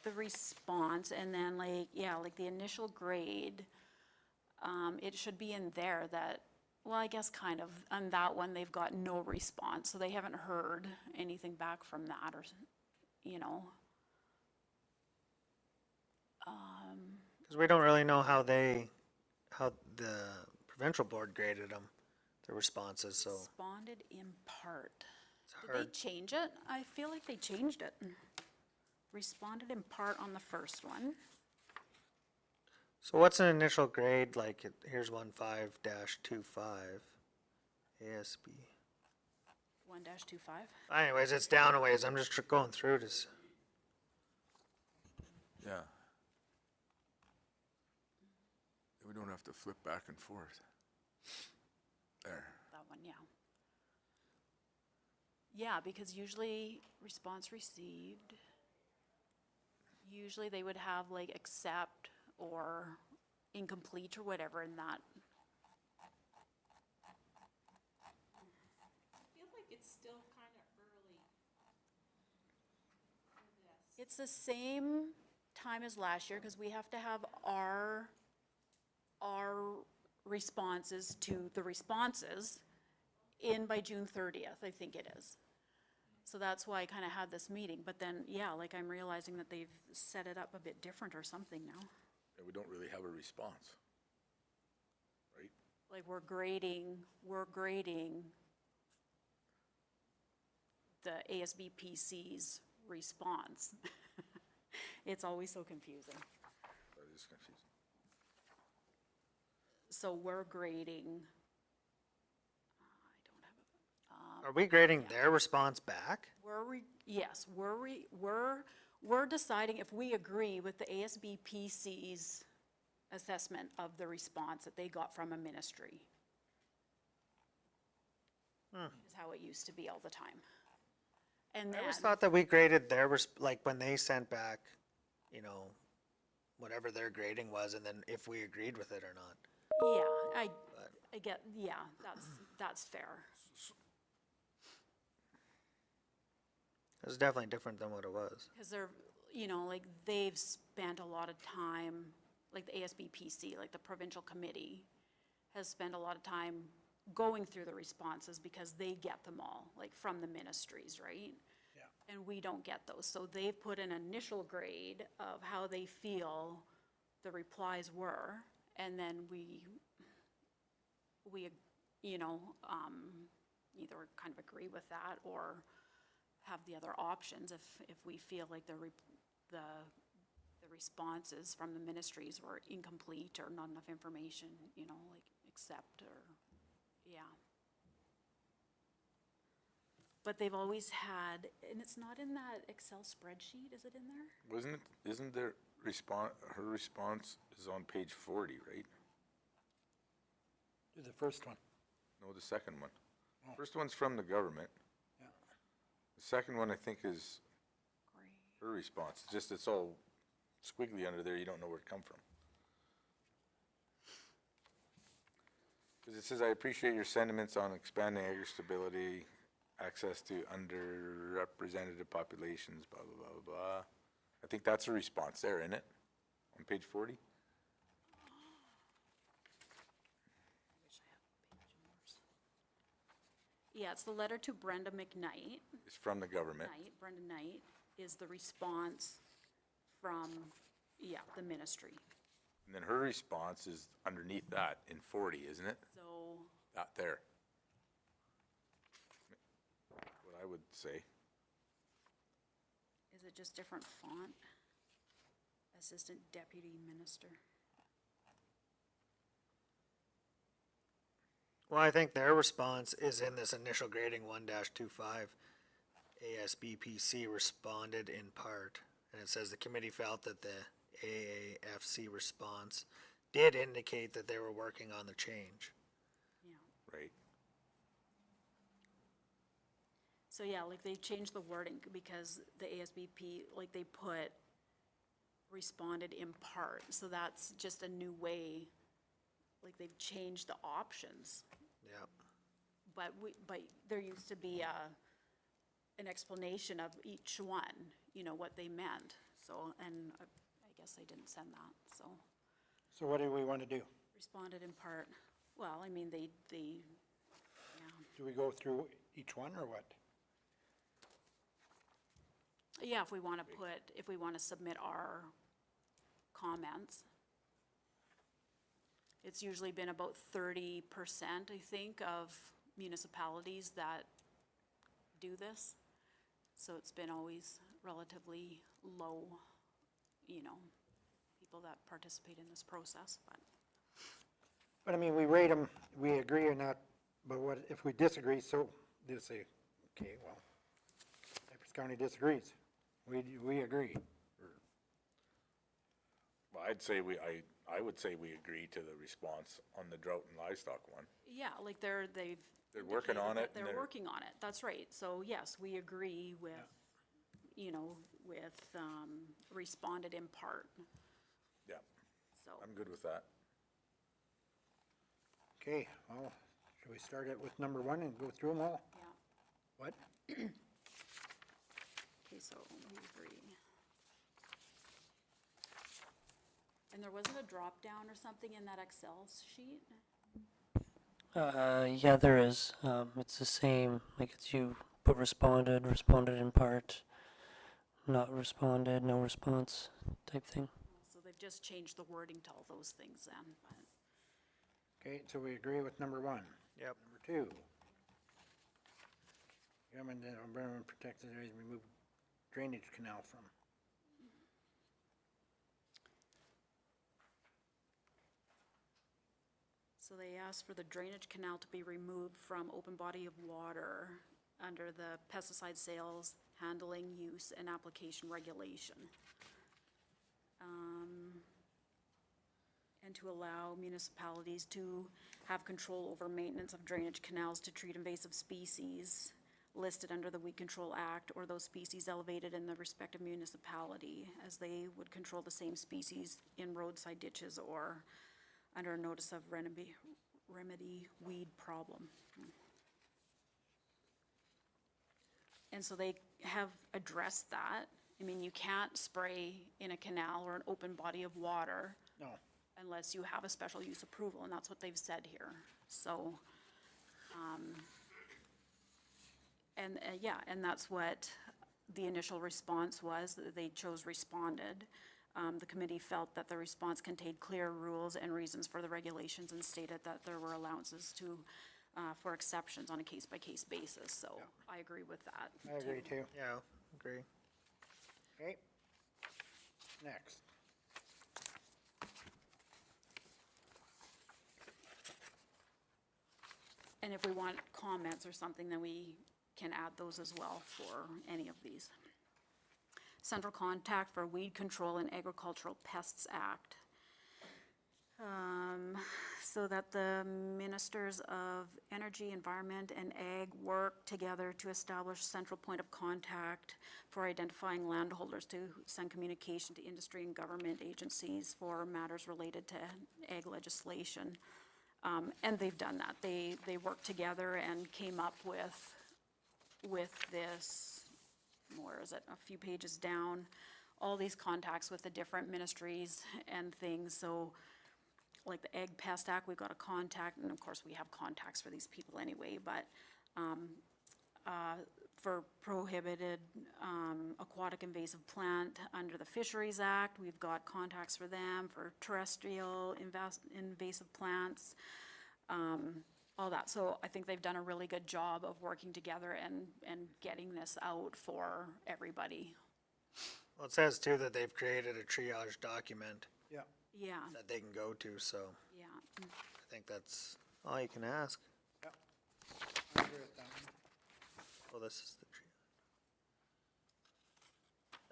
the response, and then like the initial grade, it should be in there that, well, I guess kind of, on that one, they've got no response, so they haven't heard anything back from that, or, Because we don't really know how the provincial board graded them, the responses, so Responded in part. it's Did they hard. change it? I feel like they changed it. Responded in part on the first one. So what's an initial grade, like, here's 15-25, ASB. 1-25. Anyways, it's down a ways, I'm just going through this. Yeah. We don't have to flip back and forth. There. That one, yeah. Yeah, because usually response received, usually they would have like accept or incomplete or whatever in that. I feel like it's still kind of early. It's the same time as last year because we have to have our responses to the responses in by June 30th, I think it is. So that's why I kind of had this meeting, but then, yeah, like I'm realizing that they've set it up a bit different or something now. Yeah, we don't really have a response. Right? Like we're grading the ASBPC's response. It's always so confusing. That is confusing. So we're grading, Are we grading their response back? yes, we're deciding if we agree with the ASBPC's assessment of the response that they got from a ministry. Is how it used to be all the time. And I then, always thought that we graded their, like, when they sent back, you know, whatever their grading was, and then if we agreed with it or not. yeah, I get, yeah, that's fair. It was definitely different than what it was. Because they're, you know, like they've spent a lot of time, like the ASBPC, like the provincial committee has spent a lot of time going through the responses because they get them all, like from the ministries, right? Yeah. And we don't get those. So they've put an initial grade of how they feel the replies were, and then we, you know, either kind of agree with that or have the other options if we feel like the responses from the ministries were incomplete or not enough information, you know, like accept or, yeah. But they've always had, and it's not in that Excel spreadsheet, is it in there? Isn't there her response is on page 40, right? Do the first one. No, the second one. First one's from the government. Yeah. The second one, I think, is Great. her response. It's just, it's all squiggly under there, you don't know where it come from. Because it says, I appreciate your sentiments on expanding agri stability, access to underrepresented populations, blah, blah, blah, blah. I think that's a response there, isn't it? On page 40? Yeah, it's the letter to Brenda McKnight. It's from the government. Brenda Knight is the response from, yeah, the ministry. And then her response is underneath that in 40, isn't it? So, That there. What I would say. is it just different font? Assistant Deputy Minister. Well, I think their response is in this initial grading 1-25. ASBPC responded in part, and it says the committee felt that the AAFC response did indicate that they were working on the change. Yeah. Right. So yeah, like they changed the wording because the ASBP, like they put responded in part. So that's just a new way, like they've changed the options. Yeah. But there used to be an explanation of each one, you know, what they meant. So, and I guess I didn't send that, so. So what do we want to do? Responded in part. Well, I mean, they, yeah. Do we go through each one or what? Yeah, if we want to submit our comments. It's usually been about 30%, I think, of municipalities that do this. So it's been always relatively low, you know, people that participate in this process, but. But I mean, we rate them, we agree or not, but what, if we disagree, so they'll say, okay, well, Cypress County disagrees. We agree. Well, I'd say I would say we agree to the response on the drought and livestock one. Yeah, like they're working on indicated it that and They're they're- working on it, that's right. So yes, we agree with, you know, with, responded in part, Yeah, so. I'm good with that. Okay, well, should we start it with number one and go through them all? Yeah, What? okay, so we agree. And there wasn't a drop down or something in that Excel sheet? Yeah, there is. It's the same, like it's you put responded in part, not responded, no response type thing. So they've just changed the wording to all those things then, but. Okay, so we agree with number one. Yep. Number two. Government and environment protected areas remove drainage canal from. So they asked for the drainage canal to be removed from open body of water under the pesticide sales, handling, use, and application regulation. And to allow municipalities to have control over maintenance of drainage canals to treat invasive species listed under the Weed Control Act or those species elevated in the respective municipality, as they would control the same species in roadside ditches or under a notice of remedy weed problem. And so they have addressed that. I mean, you can't spray in a canal or an open body of water No. unless you have a special use approval, and that's what they've said here. So, yeah, and that's what the initial response was, that they chose responded. The committee felt that the response contained clear rules and reasons for the regulations and stated that there were allowances to, for exceptions on a case-by-case basis, so I agree with that. I agree too. Yeah, agree. Okay. Next. And if we want comments or something, then we can add those as well for any of these. Central Contact for Weed Control and Agricultural Pests Act. So that the ministers of energy, environment, and ag work together to establish central point of contact for identifying landholders to send communication to industry and government agencies for matters related to ag legislation. And they've done that. They worked together and came up with this, where is it, a few pages down, all these contacts with the different ministries and things. So like the Ag Pest Act, we've got a contact, and of course we have contacts for these people anyway, but for prohibited aquatic invasive plant under the Fisheries Act, we've got contacts for them, for terrestrial invasive plants, all that. So I think they've done a really good job of working together and getting this out for everybody. Well, it says too that they've created a triage document Yeah. Yeah, that they can go to, so yeah. I think that's all you can ask. Yeah. I agree with that one. Well, this is the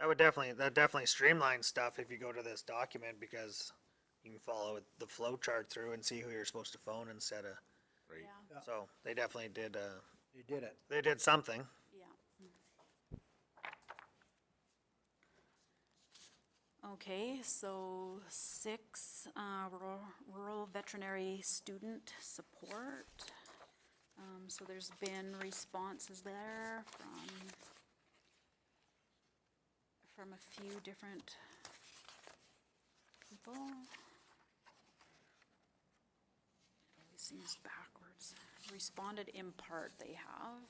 triage. That definitely streamlines stuff if you go to this document, because you can follow the flow chart through and see who you're supposed to phone instead of, Right. Yeah, so they definitely did, You did it. they did something. yeah. Okay, so 6, rural veterinary student support. So there's been responses there from a few different people. It seems backwards. Responded in part, they have.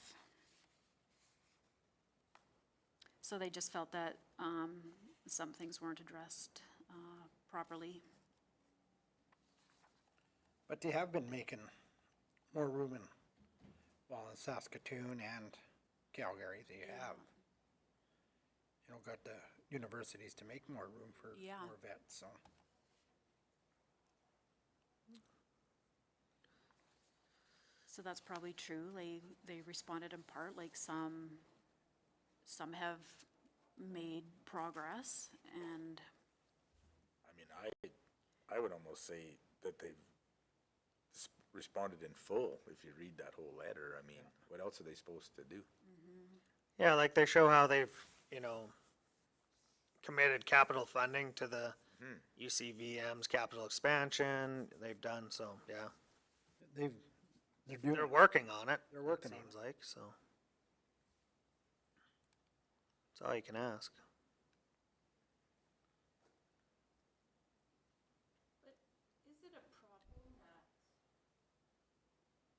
So they just felt that some things weren't addressed properly. But they have been making more room in, well, in Saskatoon and Calgary, they have. You know, got the universities to make more room for Yeah. more vets, so. So that's probably true, they responded in part, like some have made progress, and I mean, I would almost say that they've responded in full, if you read that whole letter. I mean, what else are they supposed to do? Yeah, like they show how they've, you know, committed capital funding to the UCVM's capital expansion. They've done, so, yeah. They're doing, They're working on it. They're working on Seems like, so. That's all you can ask. Is it a problem that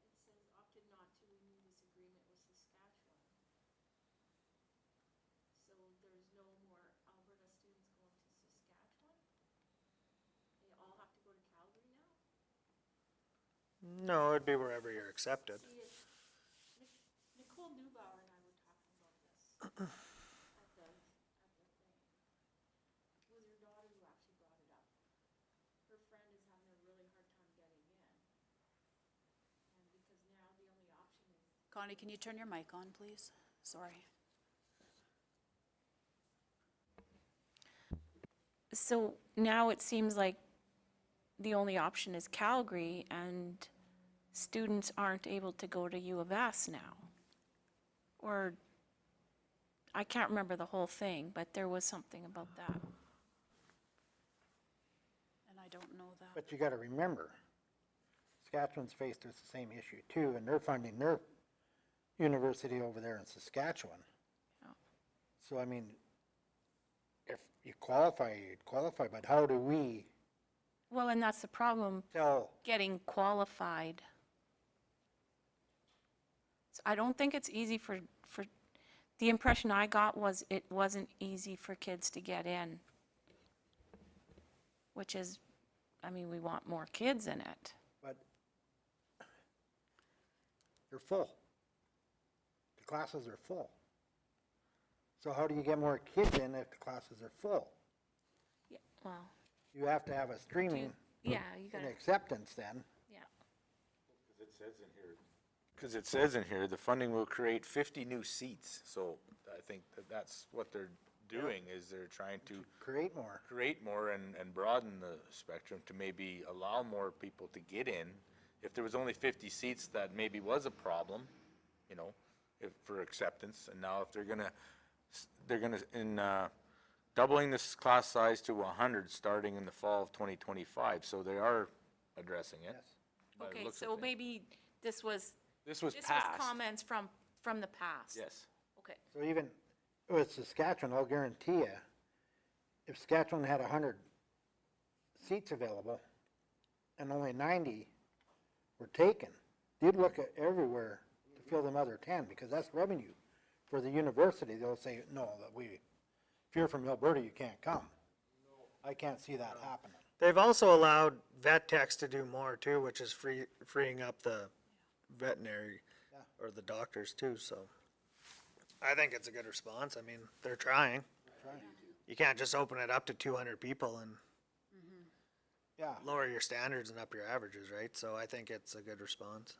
it says opted not to renew this agreement with Saskatchewan? So there's no more Alberta students going to Saskatchewan? They all have to go to Calgary now? No, it'd be wherever you're accepted. See, Nicole Neubauer and I were talking about this at the thing. It was her daughter who actually brought it up. Her friend is having a really hard time getting in. And because now the only option is Connie, can you turn your mic on, please? Sorry. So now it seems like the only option is Calgary, and students aren't able to go to U of S now. Or, I can't remember the whole thing, but there was something about that. And I don't know that. but you gotta remember, Saskatchewan's faced with the same issue too, and they're funding their university over there in Saskatchewan. Yeah. So I mean, if you qualify, you'd qualify, but how do we Well, and that's the problem, tell, getting qualified. So I don't think it's easy for, the impression I got was it wasn't easy for kids to get in. Which is, I mean, we want more kids in it. but they're full. The classes are full. So how do you get more kids in if the classes are full? Yeah, well, You have to have a streaming yeah, you and gotta, acceptance then. yeah. Because it says in here, the funding will create 50 new seats. So I think that that's what they're doing, is they're trying to Create more. create more and broaden the spectrum to maybe allow more people to get in. If there was only 50 seats, that maybe was a problem, you know, if, for acceptance. And now if they're gonna, in, doubling this class size to 100 starting in the fall of 2025. So they are addressing it. by the Okay, looks of so things. maybe this was This was This was passed. comments from the past? Yes. Okay. So even with Saskatchewan, I'll guarantee you, if Saskatchewan had 100 seats available and only 90 were taken, they'd look at everywhere to fill them other 10, because that's revenue. For the university, they'll say, no, if you're from Alberta, you can't come. I can't see that happening. They've also allowed vet techs to do more too, which is freeing up the veterinary or the doctors too, so. I think it's a good response. I mean, they're trying. You can't just open it up to 200 people and Yeah, lower your standards and up your averages, right? So I think it's a good response.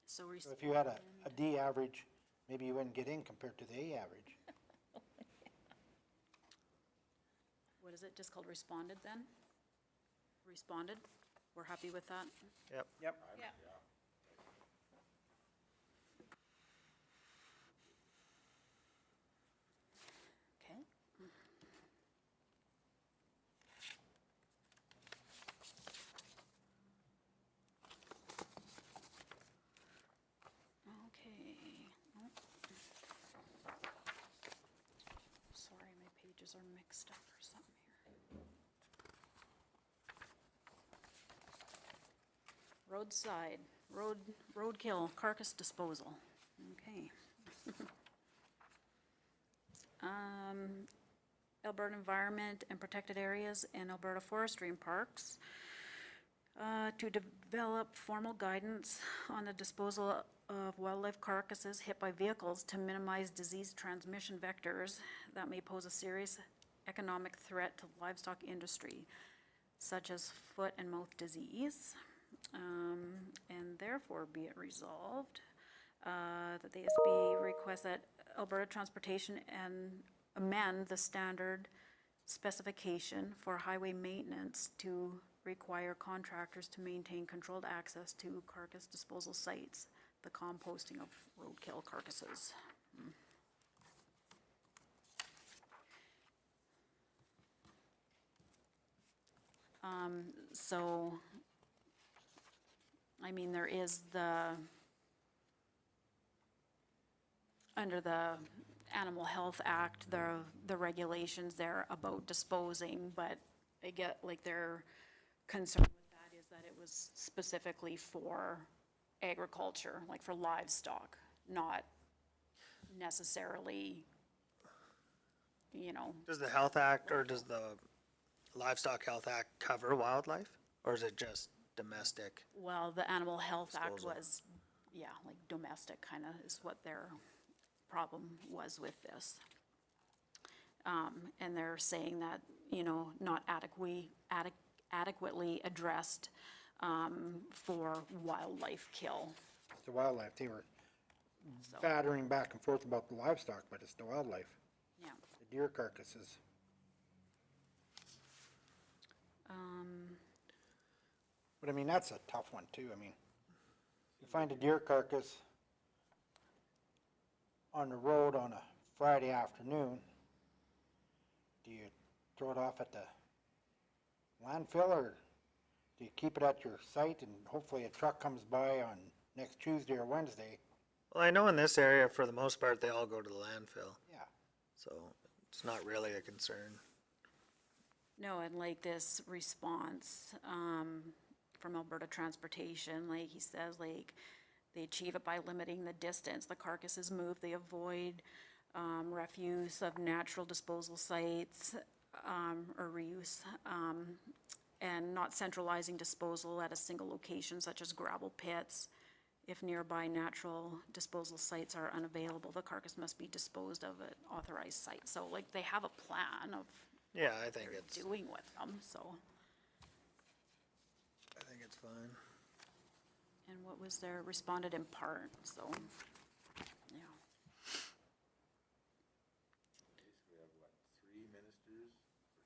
So so if you had a D average, maybe you wouldn't get in compared to the A average. what is it, just called responded then? Responded? We're happy with that? Yep. Yep. Yeah. Okay. Okay. Oh. Sorry, my pages are mixed up or something here. Roadside, roadkill, carcass disposal. Okay. Alberta Environment and Protected Areas and Alberta Forestry and Parks to develop formal guidance on the disposal of wildlife carcasses hit by vehicles to minimize disease transmission vectors that may pose a serious economic threat to livestock industry, such as foot and mouth disease. And therefore be it resolved that the ASB requests that Alberta Transportation and amend the standard specification for highway maintenance to require contractors to maintain controlled access to carcass disposal sites, the composting of roadkill carcasses. So, I mean, there is under the Animal Health Act, the regulations there about disposing, but I get, like, their concern with that is that it was specifically for agriculture, like for livestock, not necessarily, Does the Health Act or does the Livestock Health Act cover wildlife? Or is it just domestic? well, the Animal Health Act Disposal. was, yeah, like domestic kind of is what their problem was with this. And they're saying that, not adequately addressed for wildlife kill. It's the wildlife. They were So, battering back and forth about the livestock, but it's the wildlife, yeah. the deer carcasses. But I mean, that's a tough one too. I mean, you find a deer carcass on the road on a Friday afternoon, do you throw it off at the landfill or do you keep it at your site and hopefully a truck comes by on next Tuesday or Wednesday? Well, I know in this area, for the most part, they all go to the landfill, Yeah. so it's not really a concern. No, and like this response from Alberta Transportation, like he says, like they achieve it by limiting the distance the carcass is moved. They avoid refuse of natural disposal sites or reuse, and not centralizing disposal at a single location such as gravel pits. If nearby natural disposal sites are unavailable, the carcass must be disposed of at authorized sites. So like they have a plan of Yeah, I think it's doing with them, so. fine. And what was their, responded in part, so, yeah. Basically, have what, 3 ministers,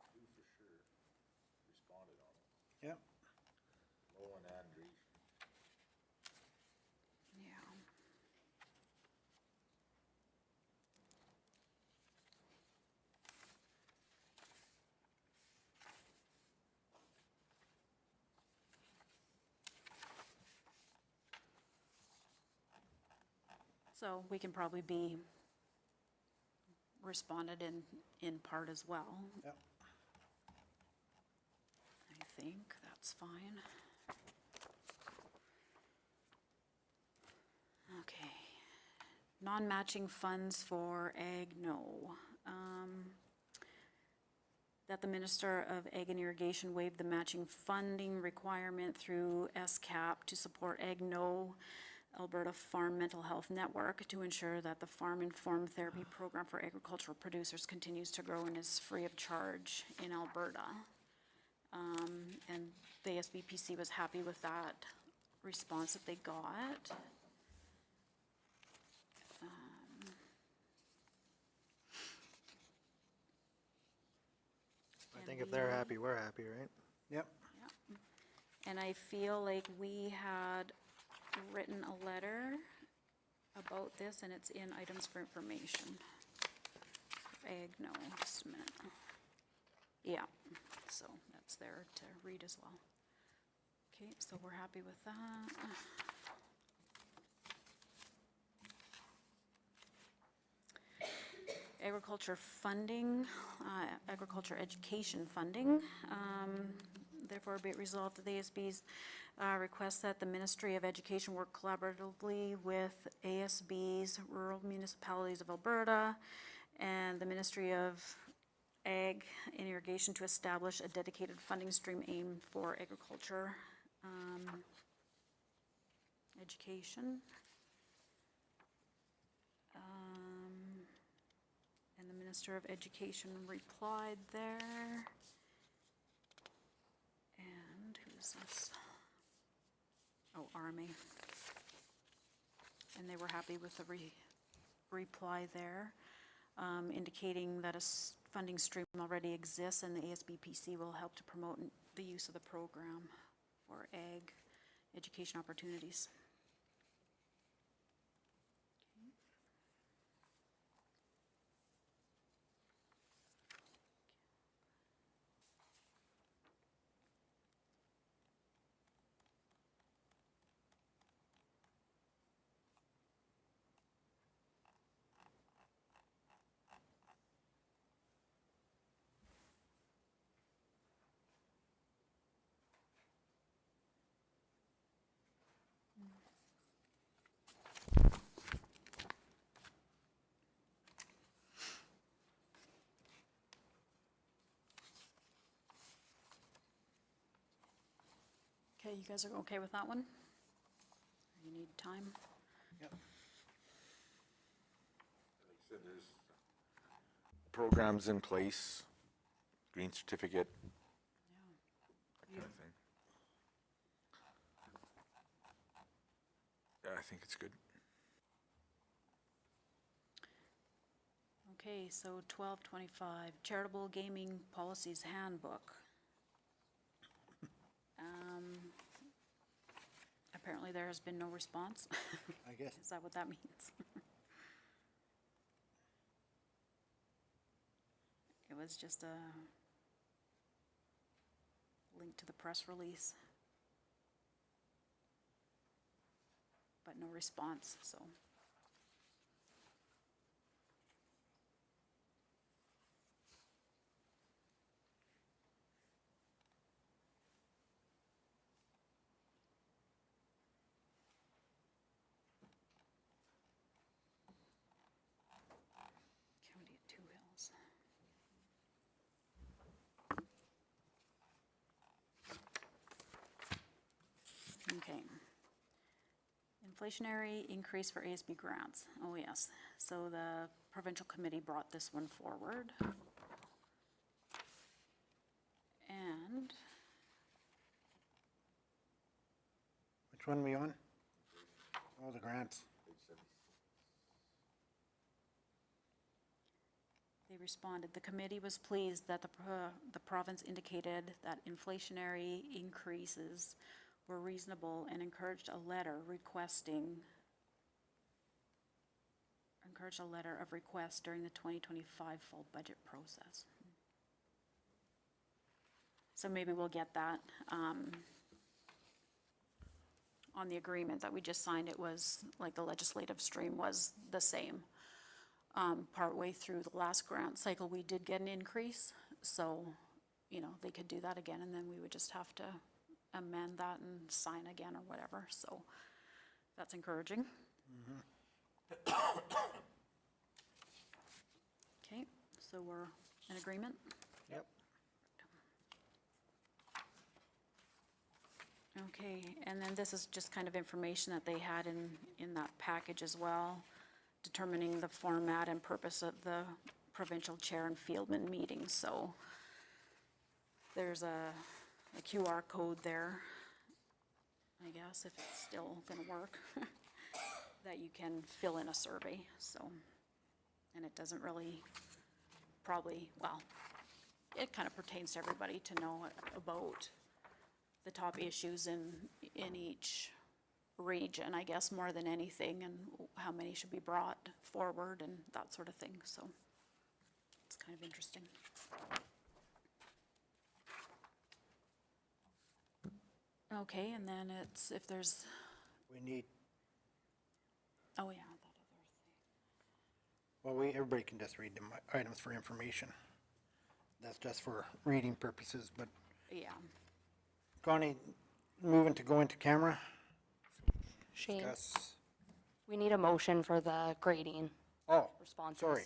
or 2 for sure, responded on it. Yep. Lowen and Drees. Yeah. So we can probably be responded in part as well. Yep. I think that's fine. Okay. Non-matching funds for ag, no. That the Minister of Ag and Irrigation waive the matching funding requirement through SCAP to support Ag No Alberta Farm Mental Health Network to ensure that the Farm Informed Therapy Program for agricultural producers continues to grow and is free of charge in Alberta. And the SBPC was happy with that response that they got. I think if they're happy, we're happy, right? Yep. And I feel like we had written a letter about this, and it's in items for information. Ag, no, just a minute. Yeah, so that's there to read as well. Okay, so we're happy with that. Agriculture funding, agriculture education funding. Therefore, be it resolved that the ASB's request that the Ministry of Education work collaboratively with ASB's rural municipalities of Alberta and the Ministry of Ag and Irrigation to establish a dedicated funding stream aimed for agriculture, education. And the Minister of Education replied there. And who's this? Oh, RMA. And they were happy with the reply there, indicating that a funding stream already exists and the ASBPC will help to promote the use of the program for ag education opportunities. Okay, you guys are okay with that one? Or you need time? Yep. Like I said, there's programs in place, green certificate, that kind of thing. Yeah, I think it's good. Okay, so 1225, Charitable Gaming Policies Handbook. Apparently there has been no response. I guess. Is that what that means? It was just a link to the press release. But no response, so. County of Two Hills. Okay. Inflationary increase for ASB grants. Oh, yes. So the provincial committee brought this one forward. And Which one we on? Oh, the grants. they responded, the committee was pleased that the province indicated that inflationary increases were reasonable and encouraged a letter of request during the 2025 full budget process. So maybe we'll get that. On the agreement that we just signed, it was like the legislative stream was the same. Partway through the last grant cycle, we did get an increase, so, you know, they could do that again, and then we would just have to amend that and sign again or whatever, so that's encouraging. Okay, so we're in agreement? Yep. Okay, and then this is just kind of information that they had in that package as well, determining the format and purpose of the provincial chair and fieldman meetings, so there's a QR code there, I guess, if it's still gonna work, that you can fill in a survey, so, and it doesn't really, probably, well, it kind of pertains to everybody to know about the top issues in each region, I guess, more than anything, and how many should be brought forward and that sort of thing, so it's kind of interesting. Okay, and then it's, if there's, We need, oh yeah, that other well, everybody can just read the items for information. That's just for reading purposes, but thing, yeah. Connie, moving to go into camera. Shane, Discuss. we need a motion for the grading Oh, responses. sorry.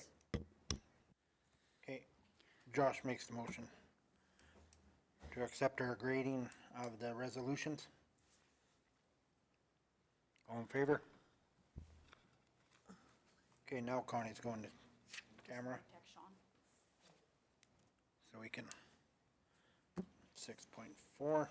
Josh makes the motion to accept our grading of the resolutions. All in favor? Okay, now Connie's going to camera, so we can, 6.4.